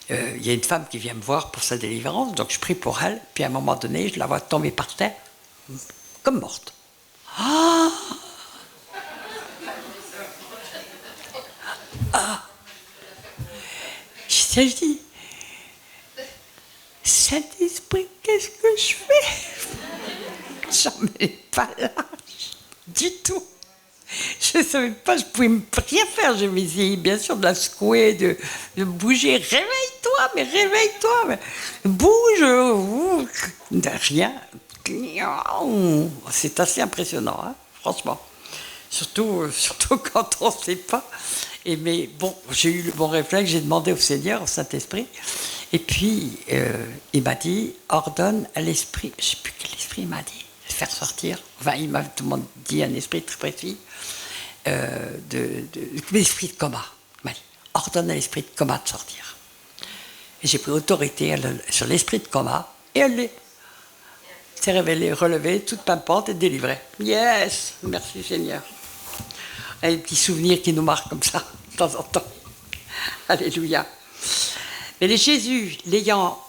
il y a une femme qui vient me voir pour sa délivrance. Donc, je prie pour elle. Puis, à un moment donné, je la vois tomber par terre, comme morte. Ah, ah. Je dis, Saint-Esprit, qu'est-ce que je fais ? J'en ai pas l'âge du tout. Je ne savais pas, je ne pouvais rien faire. Je m'essayais bien sûr de la secouer, de bouger. Réveille-toi, mais bouge. Rien. C'est assez impressionnant, hein, franchement. Surtout quand on ne sait pas. Mais bon, j'ai eu le bon réflexe, j'ai demandé au Seigneur, au Saint-Esprit. Et puis, il m'a dit, ordonne à l'esprit, je ne sais plus quel esprit il m'a dit, de faire sortir. Enfin, il m'a dit un esprit très précis, l'esprit de coma. Il m'a dit, ordonne à l'esprit de coma de sortir. Et j'ai pris autorité sur l'esprit de coma, et elle s'est révélée, relevée, toute pimpante et délivrée. Yes, merci Seigneur. Il y a des petits souvenirs qui nous marquent comme ça, de temps en temps. Alléluia. Mais les Jésus, l'ayant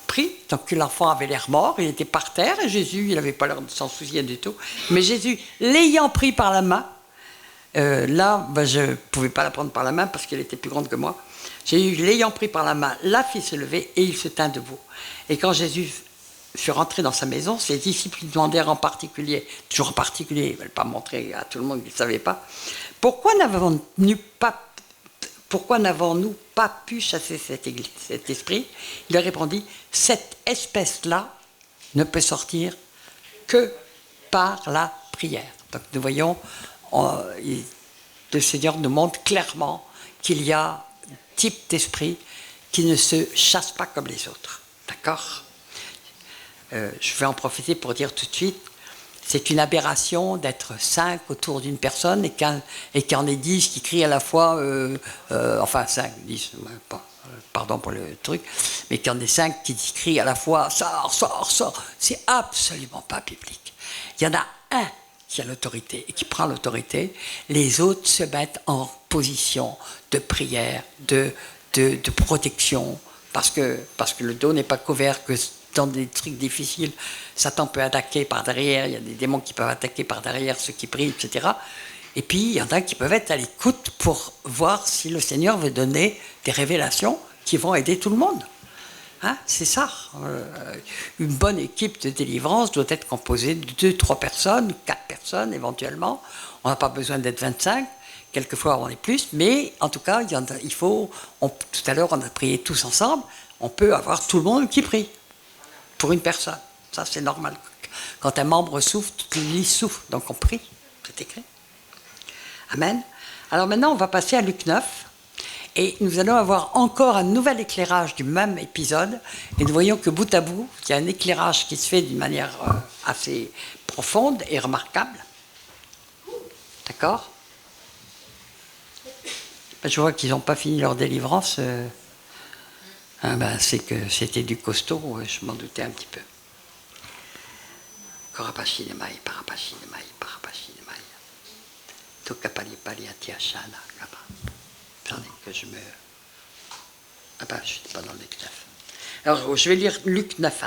pris, donc que l'enfant avait l'air mort, il était par terre, et Jésus, il n'avait pas l'air de s'en soucier du tout, mais Jésus, l'ayant pris par la main, je ne pouvais pas la prendre par la main parce qu'elle était plus grande que moi, Jésus, l'ayant pris par la main, la fit se lever, et il se tint debout. Et quand Jésus fut rentré dans sa maison, ses disciples lui demandèrent en particulier, toujours en particulier, ils ne veulent pas montrer à tout le monde qu'ils ne savaient pas, pourquoi n'avons-nous pas pu chasser cet esprit ? Il leur répondit, cette espèce-là ne peut sortir que par la prière. Donc nous voyons, le Seigneur nous montre clairement qu'il y a un type d'esprit qui ne se chasse pas comme les autres. D'accord ? Je vais en profiter pour dire tout de suite, c'est une aberration d'être 5 autour d'une personne et qu'il y en ait 10 qui crient à la fois, enfin 5, 10, pardon pour le truc, mais qu'il y en ait 5 qui crient à la fois, sors, sors, sors. C'est absolument pas biblique. Il y en a un qui a l'autorité et qui prend l'autorité, les autres se mettent en position de prière, de protection, parce que le dos n'est pas couvert, que dans des trucs difficiles, Satan peut attaquer par derrière, il y a des démons qui peuvent attaquer par derrière ceux qui prient, etc. Et puis, il y en a qui peuvent être à l'écoute pour voir si le Seigneur veut donner des révélations qui vont aider tout le monde. Hein, c'est ça. Une bonne équipe de délivrance doit être composée de 2, 3 personnes, 4 personnes éventuellement. On n'a pas besoin d'être 25, quelquefois on est plus, mais en tout cas, tout à l'heure on a prié tous ensemble, on peut avoir tout le monde qui prie. Pour une personne, ça c'est normal. Quand un membre souffre, toute l'Église souffre, donc on prie, c'est écrit. Amen. Alors maintenant, on va passer à Luc 9, et nous allons avoir encore un nouvel éclairage du même épisode, et nous voyons que bout à bout, il y a un éclairage qui se fait d'une manière assez profonde et remarquable. D'accord? Je vois qu'ils n'ont pas fini leur délivrance. C'est que c'était du costaud, je m'en doutais un petit peu. Korapashinemai, parapashinemai, parapashinemai. Tokapali pali atiashana. Attendez que je me. Je ne suis pas dans Luc 9. Alors, je vais lire Luc 9.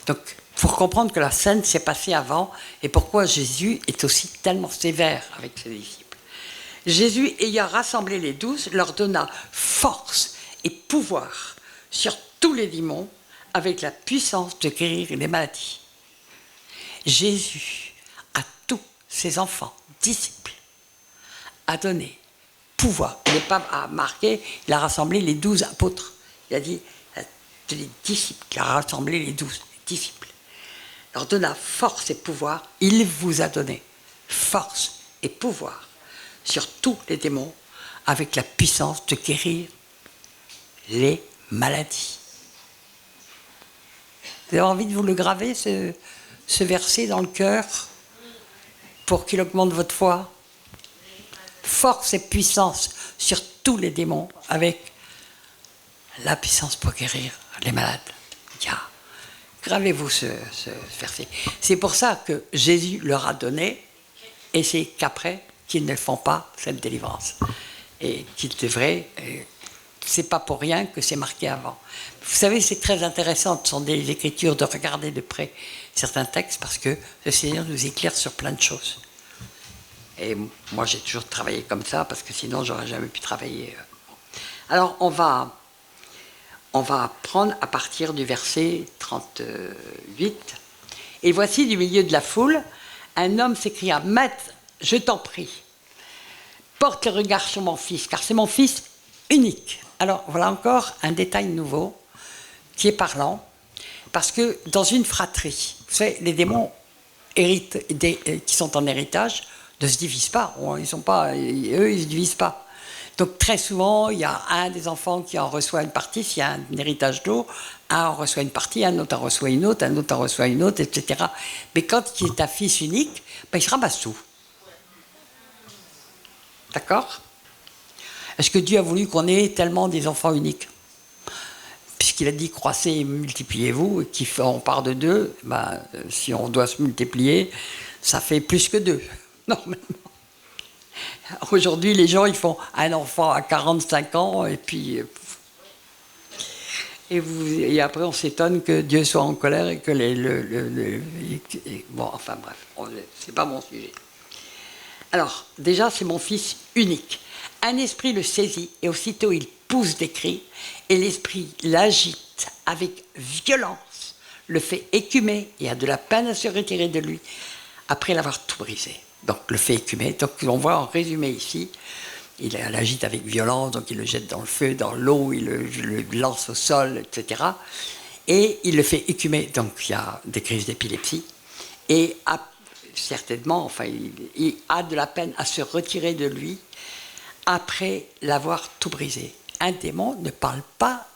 Donc, pour comprendre que la scène s'est passée avant et pourquoi Jésus est aussi tellement sévère avec ses disciples. Jésus, ayant rassemblé les 12, leur donna force et pouvoir sur tous les démons avec la puissance de guérir les maladies. Jésus, à tous ses enfants, disciples, a donné pouvoir. Il n'est pas marqué, il a rassemblé les 12 apôtres. Il a dit les disciples, il a rassemblé les 12 disciples. Il leur donna force et pouvoir. Il vous a donné force et pouvoir sur tous les démons avec la puissance de guérir les maladies. Vous avez envie de vous le graver, ce verset dans le cœur, pour qu'il augmente votre foi? Force et puissance sur tous les démons avec la puissance pour guérir les malades. Gravez-vous ce verset. C'est pour ça que Jésus leur a donné, et c'est qu'après qu'ils ne font pas cette délivrance. Et qu'ils devraient. C'est pas pour rien que c'est marqué avant. Vous savez, c'est très intéressant, ce sont des écritures, de regarder de près certains textes, parce que le Seigneur nous éclaire sur plein de choses. Et moi, j'ai toujours travaillé comme ça, parce que sinon, j'aurais jamais pu travailler. Alors, on va prendre à partir du verset 38. Et voici, du milieu de la foule, un homme s'écria, « Maître, je t'en prie, porte le regard sur mon fils, car c'est mon fils unique. » Alors, voilà encore un détail nouveau qui est parlant, parce que dans une fratrie, vous savez, les démons qui sont en héritage ne se divisent pas. Ils ne se divisent pas. Donc, très souvent, il y a un des enfants qui en reçoit une partie, s'il y a un héritage d'eau, un en reçoit une partie, un autre en reçoit une autre, un autre en reçoit une autre, etc. Mais quand il est un fils unique, il se ramasse tout. D'accord ? Est-ce que Dieu a voulu qu'on ait tellement des enfants uniques? Puisqu'il a dit croissez et multipliez-vous, et qu'on part de 2, si on doit se multiplier, ça fait plus que 2, normalement. Aujourd'hui, les gens, ils font un enfant à 45 ans, et puis... Et après, on s'étonne que Dieu soit en colère et que bon, enfin bref, c'est pas mon sujet. Alors, déjà, c'est mon fils unique. Un esprit le saisit et aussitôt il pousse des cris et l'esprit l'agite avec violence, le fait écumer et a de la peine à se retirer de lui après l'avoir tout brisé. Donc le fait écumer, donc on voit en résumé ici, il l'agite avec violence, donc il le jette dans le feu, dans l'eau, il le lance au sol, etc. Et il le fait écumer, donc il y a des crises d'épilepsie et certainement, enfin, il a de la peine à se retirer de lui après l'avoir tout brisé. Un démon ne part pas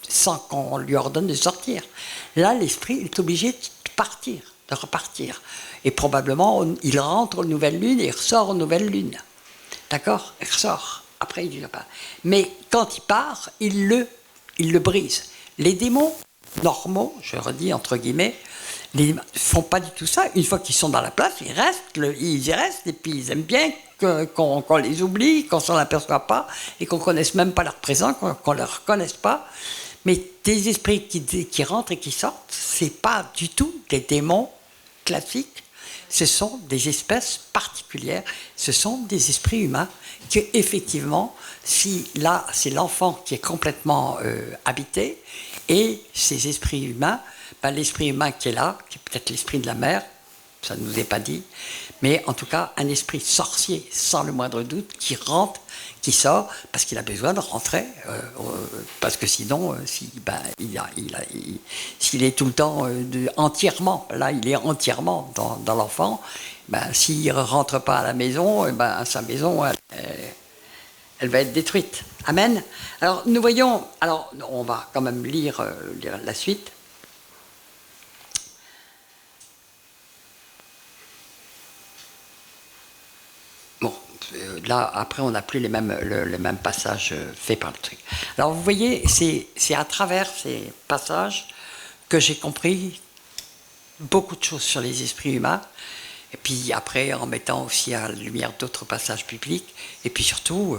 sans qu'on lui ordonne de sortir. Là, l'esprit est obligé de partir, de repartir. Et probablement, il rentre aux nouvelles lunes et il ressort aux nouvelles lunes. D'accord? Il ressort. Après, il ne pas. Mais quand il part, il le brise. Les démons normaux, je redis entre guillemets, ils ne font pas du tout ça. Une fois qu'ils sont dans la place, ils y restent, et puis ils aiment bien qu'on les oublie, qu'on ne s'en aperçoit pas, et qu'on ne connaisse même pas leur présence, qu'on ne les reconnaisse pas. Mais des esprits qui rentrent et qui sortent, ce n'est pas du tout des démons classiques, ce sont des espèces particulières, ce sont des esprits humains que, effectivement, si là, c'est l'enfant qui est complètement habité, et ces esprits humains, l'esprit humain qui est là, qui est peut-être l'esprit de la mère, ça ne nous est pas dit, mais en tout cas un esprit sorcier sans le moindre doute qui rentre, qui sort, parce qu'il a besoin de rentrer, parce que sinon, s'il est tout le temps entièrement, là il est entièrement dans l'enfant, s'il ne rentre pas à la maison, sa maison, elle va être détruite. Amen. Alors nous voyons, on va quand même lire la suite. là, après, on n'a plus les mêmes passages faits par le truc. Alors, vous voyez, c'est à travers ces passages que j'ai compris beaucoup de choses sur les esprits humains. Et puis après, en mettant aussi à la lumière d'autres passages bibliques. Et puis surtout,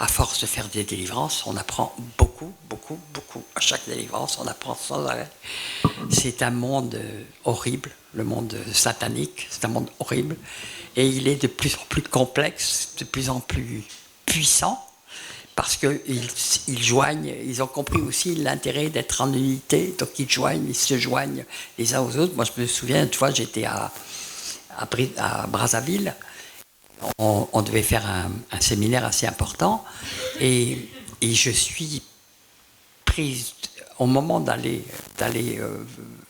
à force de faire des délivrances, on apprend beaucoup, beaucoup, beaucoup. À chaque délivrance, on apprend sans arrêt. C'est un monde horrible, le monde satanique. C'est un monde horrible. Et il est de plus en plus complexe, de plus en plus puissant, parce qu'ils joignent, ils ont compris aussi l'intérêt d'être en unité, donc ils se joignent les uns aux autres. Moi, je me souviens, une fois, j'étais à Brazzaville, on devait faire un séminaire assez important, et je suis prise au moment d'aller,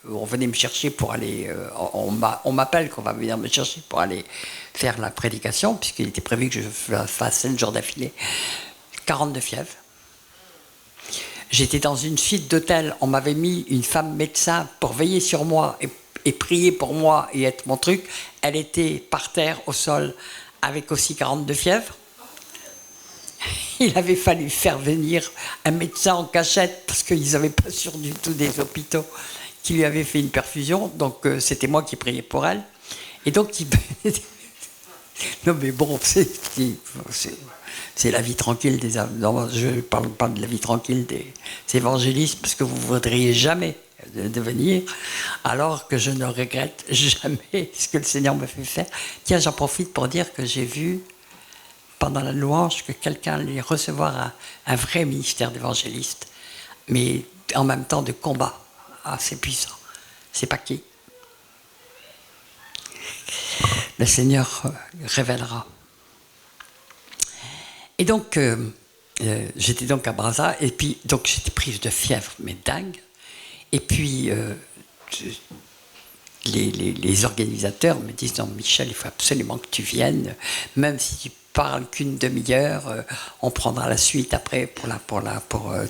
on venait me chercher pour aller, on m'appelle qu'on va venir me chercher pour aller faire la prédication, puisqu'il était prévu que je fasse 7 jours d'affilée, 42 fièvres. J'étais dans une suite d'hôtel, on m'avait mis une femme médecin pour veiller sur moi et prier pour moi et être mon truc. Elle était par terre, au sol, avec aussi 42 fièvres. Il avait fallu faire venir un médecin en cachette parce qu'ils n'avaient pas sûr du tout des hôpitaux qui lui avaient fait une perfusion. Donc c'était moi qui priais pour elle. Et donc non mais bon, c'est la vie tranquille des... Non, je ne parle pas de la vie tranquille des évangélistes parce que vous ne voudriez jamais devenir, alors que je ne regrette jamais ce que le Seigneur me fait faire. Tiens, j'en profite pour dire que j'ai vu pendant la louange que quelqu'un allait recevoir un vrai ministère d'évangéliste, mais en même temps de combat assez puissant. C'est pas qui. Le Seigneur révélera. Et donc, j'étais donc à Brazza, et puis donc j'étais prise de fièvre, mais dingue. Et puis, les organisateurs me disent « Non, Michel, il faut absolument que tu viennes, même si tu parles qu'une demi-heure, on prendra la suite après pour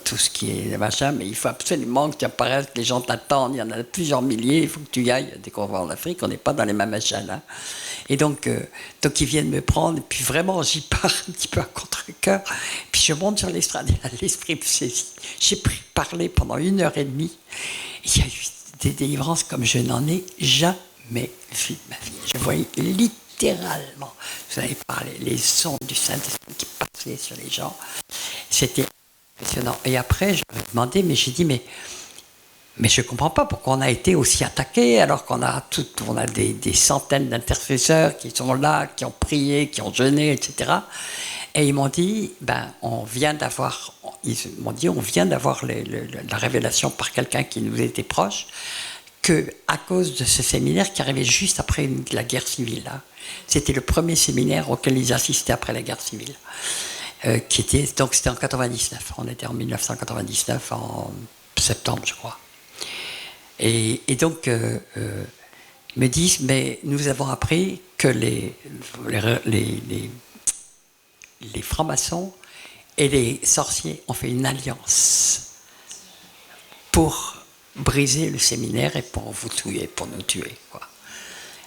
tout ce qui est machin, mais il faut absolument que tu apparaisses, les gens t'attendent, il y en a plusieurs milliers, il faut que tu y ailles. Dès qu'on va en Afrique, on n'est pas dans les mêmes machins là. » Et donc ils viennent me prendre, et puis vraiment, j'y pars un petit peu à contre-cœur, puis je monte sur l'estrade, et là, l'esprit me saisit. J'ai parlé pendant 1h30, il y a eu des délivrances comme je n'en ai jamais vu de ma vie. Je voyais littéralement, vous avez parlé, les sons du Saint-Esprit qui passaient sur les gens. C'était impressionnant. Et après, je me demandais, mais j'ai dit, mais je ne comprends pas pourquoi on a été aussi attaqué, alors qu'on a, des centaines d'intercesseurs qui sont là, qui ont prié, qui ont jeûné, etc. Et ils m'ont dit, on vient d'avoir la révélation par quelqu'un qui nous était proche, qu'à cause de ce séminaire qui arrivait juste après la guerre civile, hein, c'était le premier séminaire auquel ils assistaient après la guerre civile, donc c'était en 99, on était en 1999, en septembre, je crois. Et donc, ils me disent, mais nous avons appris que les francs-maçons et les sorciers ont fait une alliance pour briser le séminaire et pour vous tuer, pour nous tuer, quoi.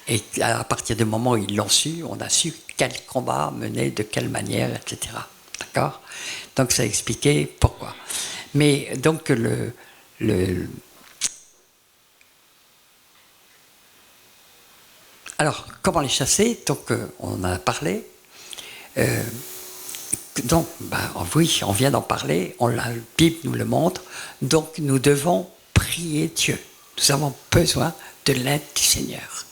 Et à partir du moment où ils l'ont su, on a su quel combat mener, de quelle manière, etc. D'accord ? Donc ça expliquait pourquoi. Mais donc alors, comment les chasser ? Donc on en a parlé. Donc, oui, on vient d'en parler, la Bible nous le montre, donc nous devons prier Dieu. Nous avons besoin de l'aide du Seigneur.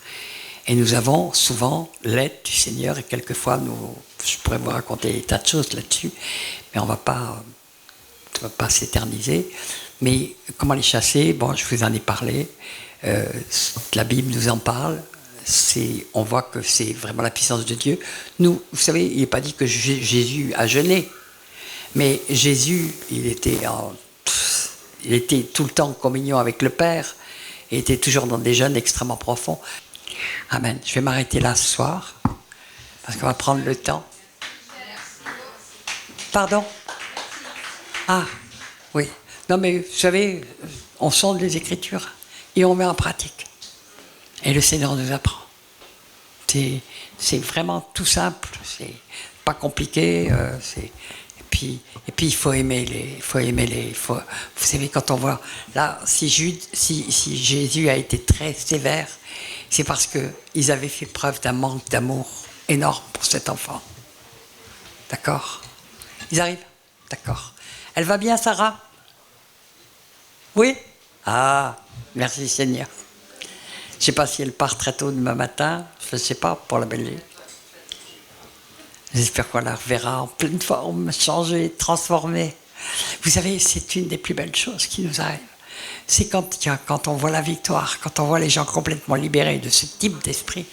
Et nous avons souvent l'aide du Seigneur, et quelquefois, je pourrais vous raconter des tas de choses là-dessus, mais on ne va pas s'éterniser. Mais comment les chasser ? Bon, je vous en ai parlé, la Bible nous en parle. On voit que c'est vraiment la puissance de Dieu. Nous, vous savez, il n'est pas dit que Jésus a jeûné, mais Jésus, il était tout le temps en communion avec le Père, et était toujours dans des jeûnes extrêmement profonds. Amen. Je vais m'arrêter là ce soir, parce qu'on va prendre le temps. Pardon ? Ah, oui. Non, mais vous savez, on sonde les Écritures, et on met en pratique. Et le Seigneur nous apprend. C'est vraiment tout simple. pas compliqué. Et puis il faut aimer vous savez, quand on voit là, si Jésus a été très sévère, c'est parce qu'ils avaient fait preuve d'un manque d'amour énorme pour cet enfant. D'accord? Ils arrivent? D'accord. Elle va bien, Sarah? Oui? Ah, merci Seigneur. Je ne sais pas si elle part très tôt demain matin, je ne sais pas, pour la Belgique. J'espère qu'on la reverra en pleine forme, changée, transformée. Vous savez, c'est une des plus belles choses qui nous arrivent. C'est quand on voit la victoire, quand on voit les gens complètement libérés de ce type d'esprit.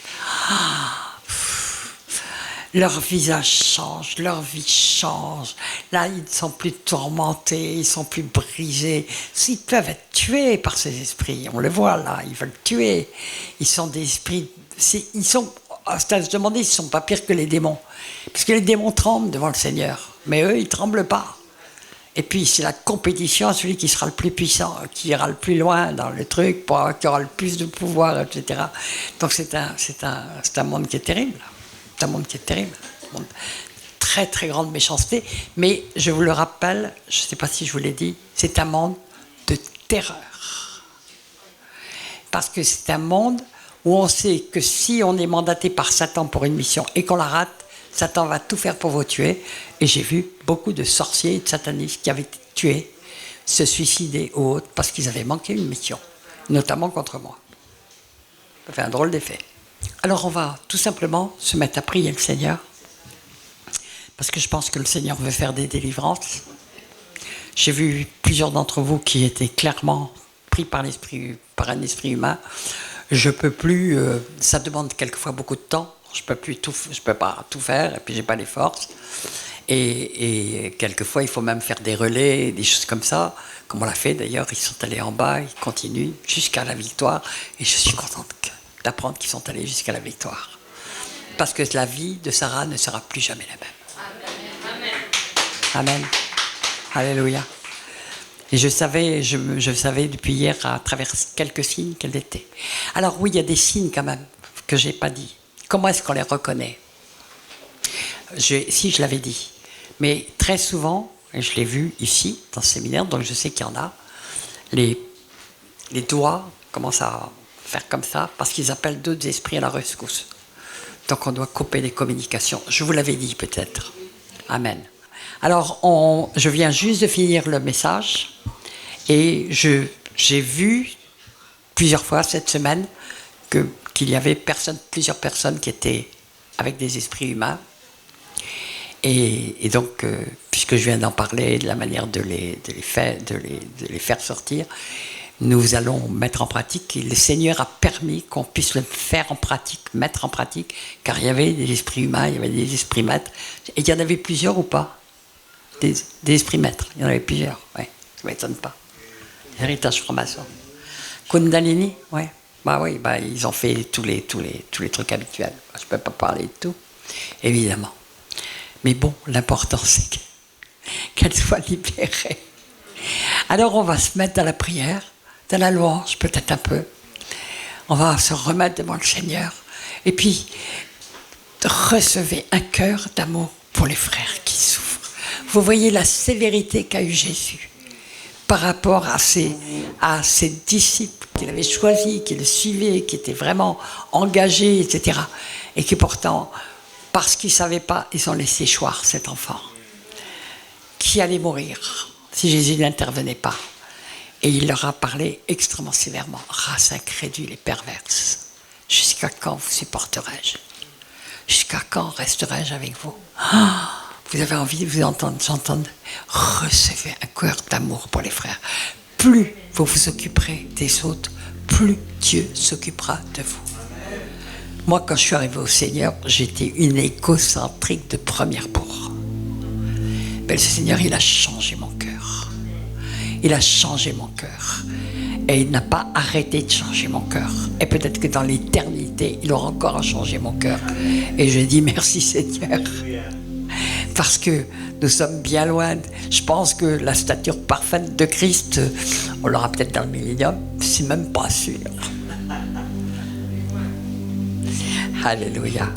Leur visage change, leur vie change. Là, ils ne sont plus tourmentés, ils ne sont plus brisés. Ils peuvent être tués par ces esprits. On le voit là, ils veulent tuer. Ils sont des esprits... Ils sont... À se demander s'ils ne sont pas pires que les démons. Parce que les démons tremblent devant le Seigneur. Mais eux, ils ne tremblent pas. Et puis, c'est la compétition à celui qui sera le plus puissant, qui ira le plus loin dans le truc, qui aura le plus de pouvoir, etc. Donc, c'est un monde qui est terrible. C'est un monde qui est terrible. Un monde très, très grande méchanceté. Mais, je vous le rappelle, je ne sais pas si je vous l'ai dit, c'est un monde de terreur. Parce que c'est un monde où on sait que si on est mandaté par Satan pour une mission et qu'on la rate, Satan va tout faire pour vous tuer. Et j'ai vu beaucoup de sorciers et de satanistes qui avaient été tués, se suicider ou autres, parce qu'ils avaient manqué une mission, notamment contre moi. Ça fait un drôle d'effet. Alors on va tout simplement se mettre à prier le Seigneur, parce que je pense que le Seigneur veut faire des délivrances. J'ai vu plusieurs d'entre vous qui étaient clairement pris par un esprit humain. Je peux plus, ça demande quelquefois beaucoup de temps. Je peux pas tout faire, et puis j'ai pas les forces. Et quelquefois, il faut même faire des relais, des choses comme ça, comme on l'a fait d'ailleurs. Ils sont allés en bas, ils continuent jusqu'à la victoire. Et je suis contente d'apprendre qu'ils sont allés jusqu'à la victoire. Parce que la vie de Sarah ne sera plus jamais la même. Amen. Amen. Alléluia. Et je savais depuis hier, à travers quelques signes, qu'elle était. Alors oui, il y a des signes quand même que je n'ai pas dit. Comment est-ce qu'on les reconnaît? Si, je l'avais dit. Mais très souvent, et je l'ai vu ici, dans ce séminaire, donc je sais qu'il y en a, les doigts commencent à faire comme ça, parce qu'ils appellent d'autres esprits à la rescousse. Donc on doit couper les communications. Je vous l'avais dit peut-être. Amen. Alors, je viens juste de finir le message, et j'ai vu plusieurs fois cette semaine qu'il y avait plusieurs personnes qui étaient avec des esprits humains. Et donc, puisque je viens d'en parler, de la manière de les faire sortir, nous allons mettre en pratique, et le Seigneur a permis qu'on puisse le faire en pratique, mettre en pratique, car il y avait des esprits humains, il y avait des esprits maîtres, et il y en avait plusieurs ou pas? Des esprits maîtres, il y en avait plusieurs, ouais, ça ne m'étonne pas. Héritage franc-maçon. Kundalini, ouais. Bah oui, ils ont fait tous les trucs habituels. Je ne peux pas parler de tout, évidemment. Mais bon, l'important, c'est qu'elle soit libérée. Alors, on va se mettre dans la prière, dans la louange, peut-être un peu. On va se remettre devant le Seigneur. Et puis, recevez un cœur d'amour pour les frères qui souffrent. Vous voyez la sévérité qu'a eu Jésus par rapport à ses disciples qu'il avait choisis, qui le suivaient, qui étaient vraiment engagés, etc. Et qui pourtant, parce qu'ils ne savaient pas, ils ont laissé choir cet enfant qui allait mourir si Jésus n'intervenait pas. Et il leur a parlé extrêmement sévèrement. Race incrédule et perverse, jusqu'à quand vous supporterai-je? Jusqu'à quand resterai-je avec vous? Vous avez envie de vous entendre, recevez un cœur d'amour pour les frères. Plus vous vous occuperez des autres, plus Dieu s'occupera de vous. Moi, quand je suis arrivé au Seigneur, j'étais une égocentrique de première bourre. Mais le Seigneur, il a changé mon cœur. Il a changé mon cœur. Et il n'a pas arrêté de changer mon cœur. Et peut-être que dans l'éternité, il aura encore changé mon cœur. Et je dis merci Seigneur. Parce que nous sommes bien loin. Je pense que la stature parfaite de Christ, on l'aura peut-être dans le millénium, c'est même pas sûr. Alléluia.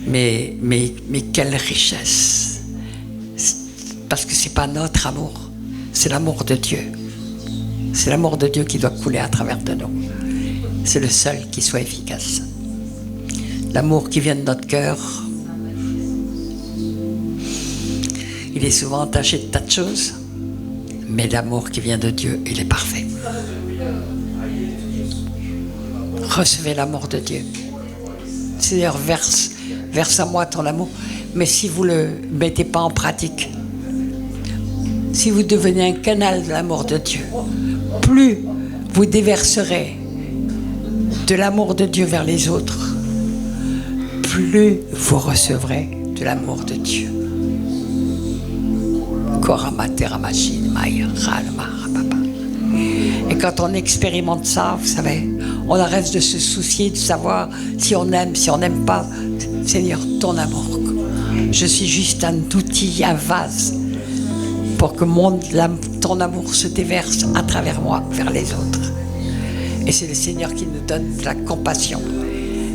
Mais quelle richesse! Parce que c'est pas notre amour, c'est l'amour de Dieu. C'est l'amour de Dieu qui doit couler à travers de nous. C'est le seul qui soit efficace. L'amour qui vient de notre cœur, il est souvent entaché de tas de choses, mais l'amour qui vient de Dieu, il est parfait. Recevez l'amour de Dieu. C'est-à-dire verse à moi ton amour. Mais si vous ne le mettez pas en pratique, si vous devenez un canal de l'amour de Dieu, plus vous déverserez de l'amour de Dieu vers les autres, plus vous recevrez de l'amour de Dieu. Et quand on expérimente ça, vous savez, on arrête de se soucier de savoir si on aime, si on n'aime pas. Seigneur, ton amour. Je suis juste un outil, un vase, pour que ton amour se déverse à travers moi, vers les autres. Et c'est le Seigneur qui nous donne de la compassion.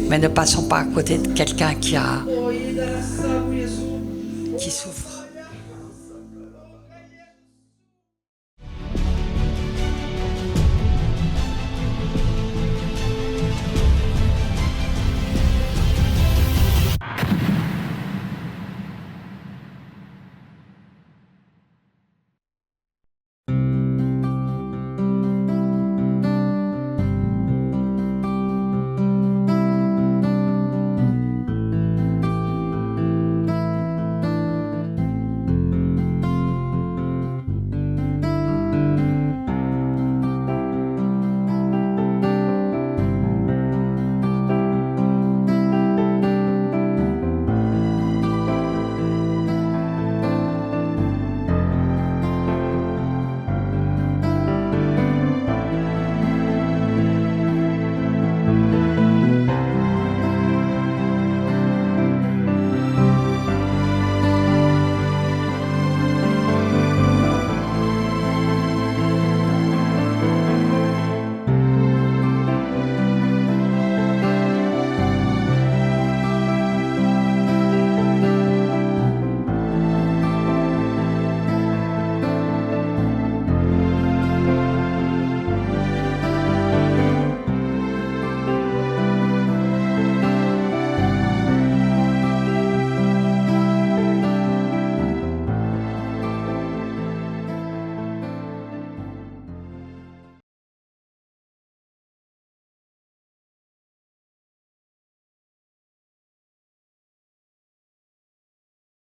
Mais ne passons pas à côté de quelqu'un qui souffre.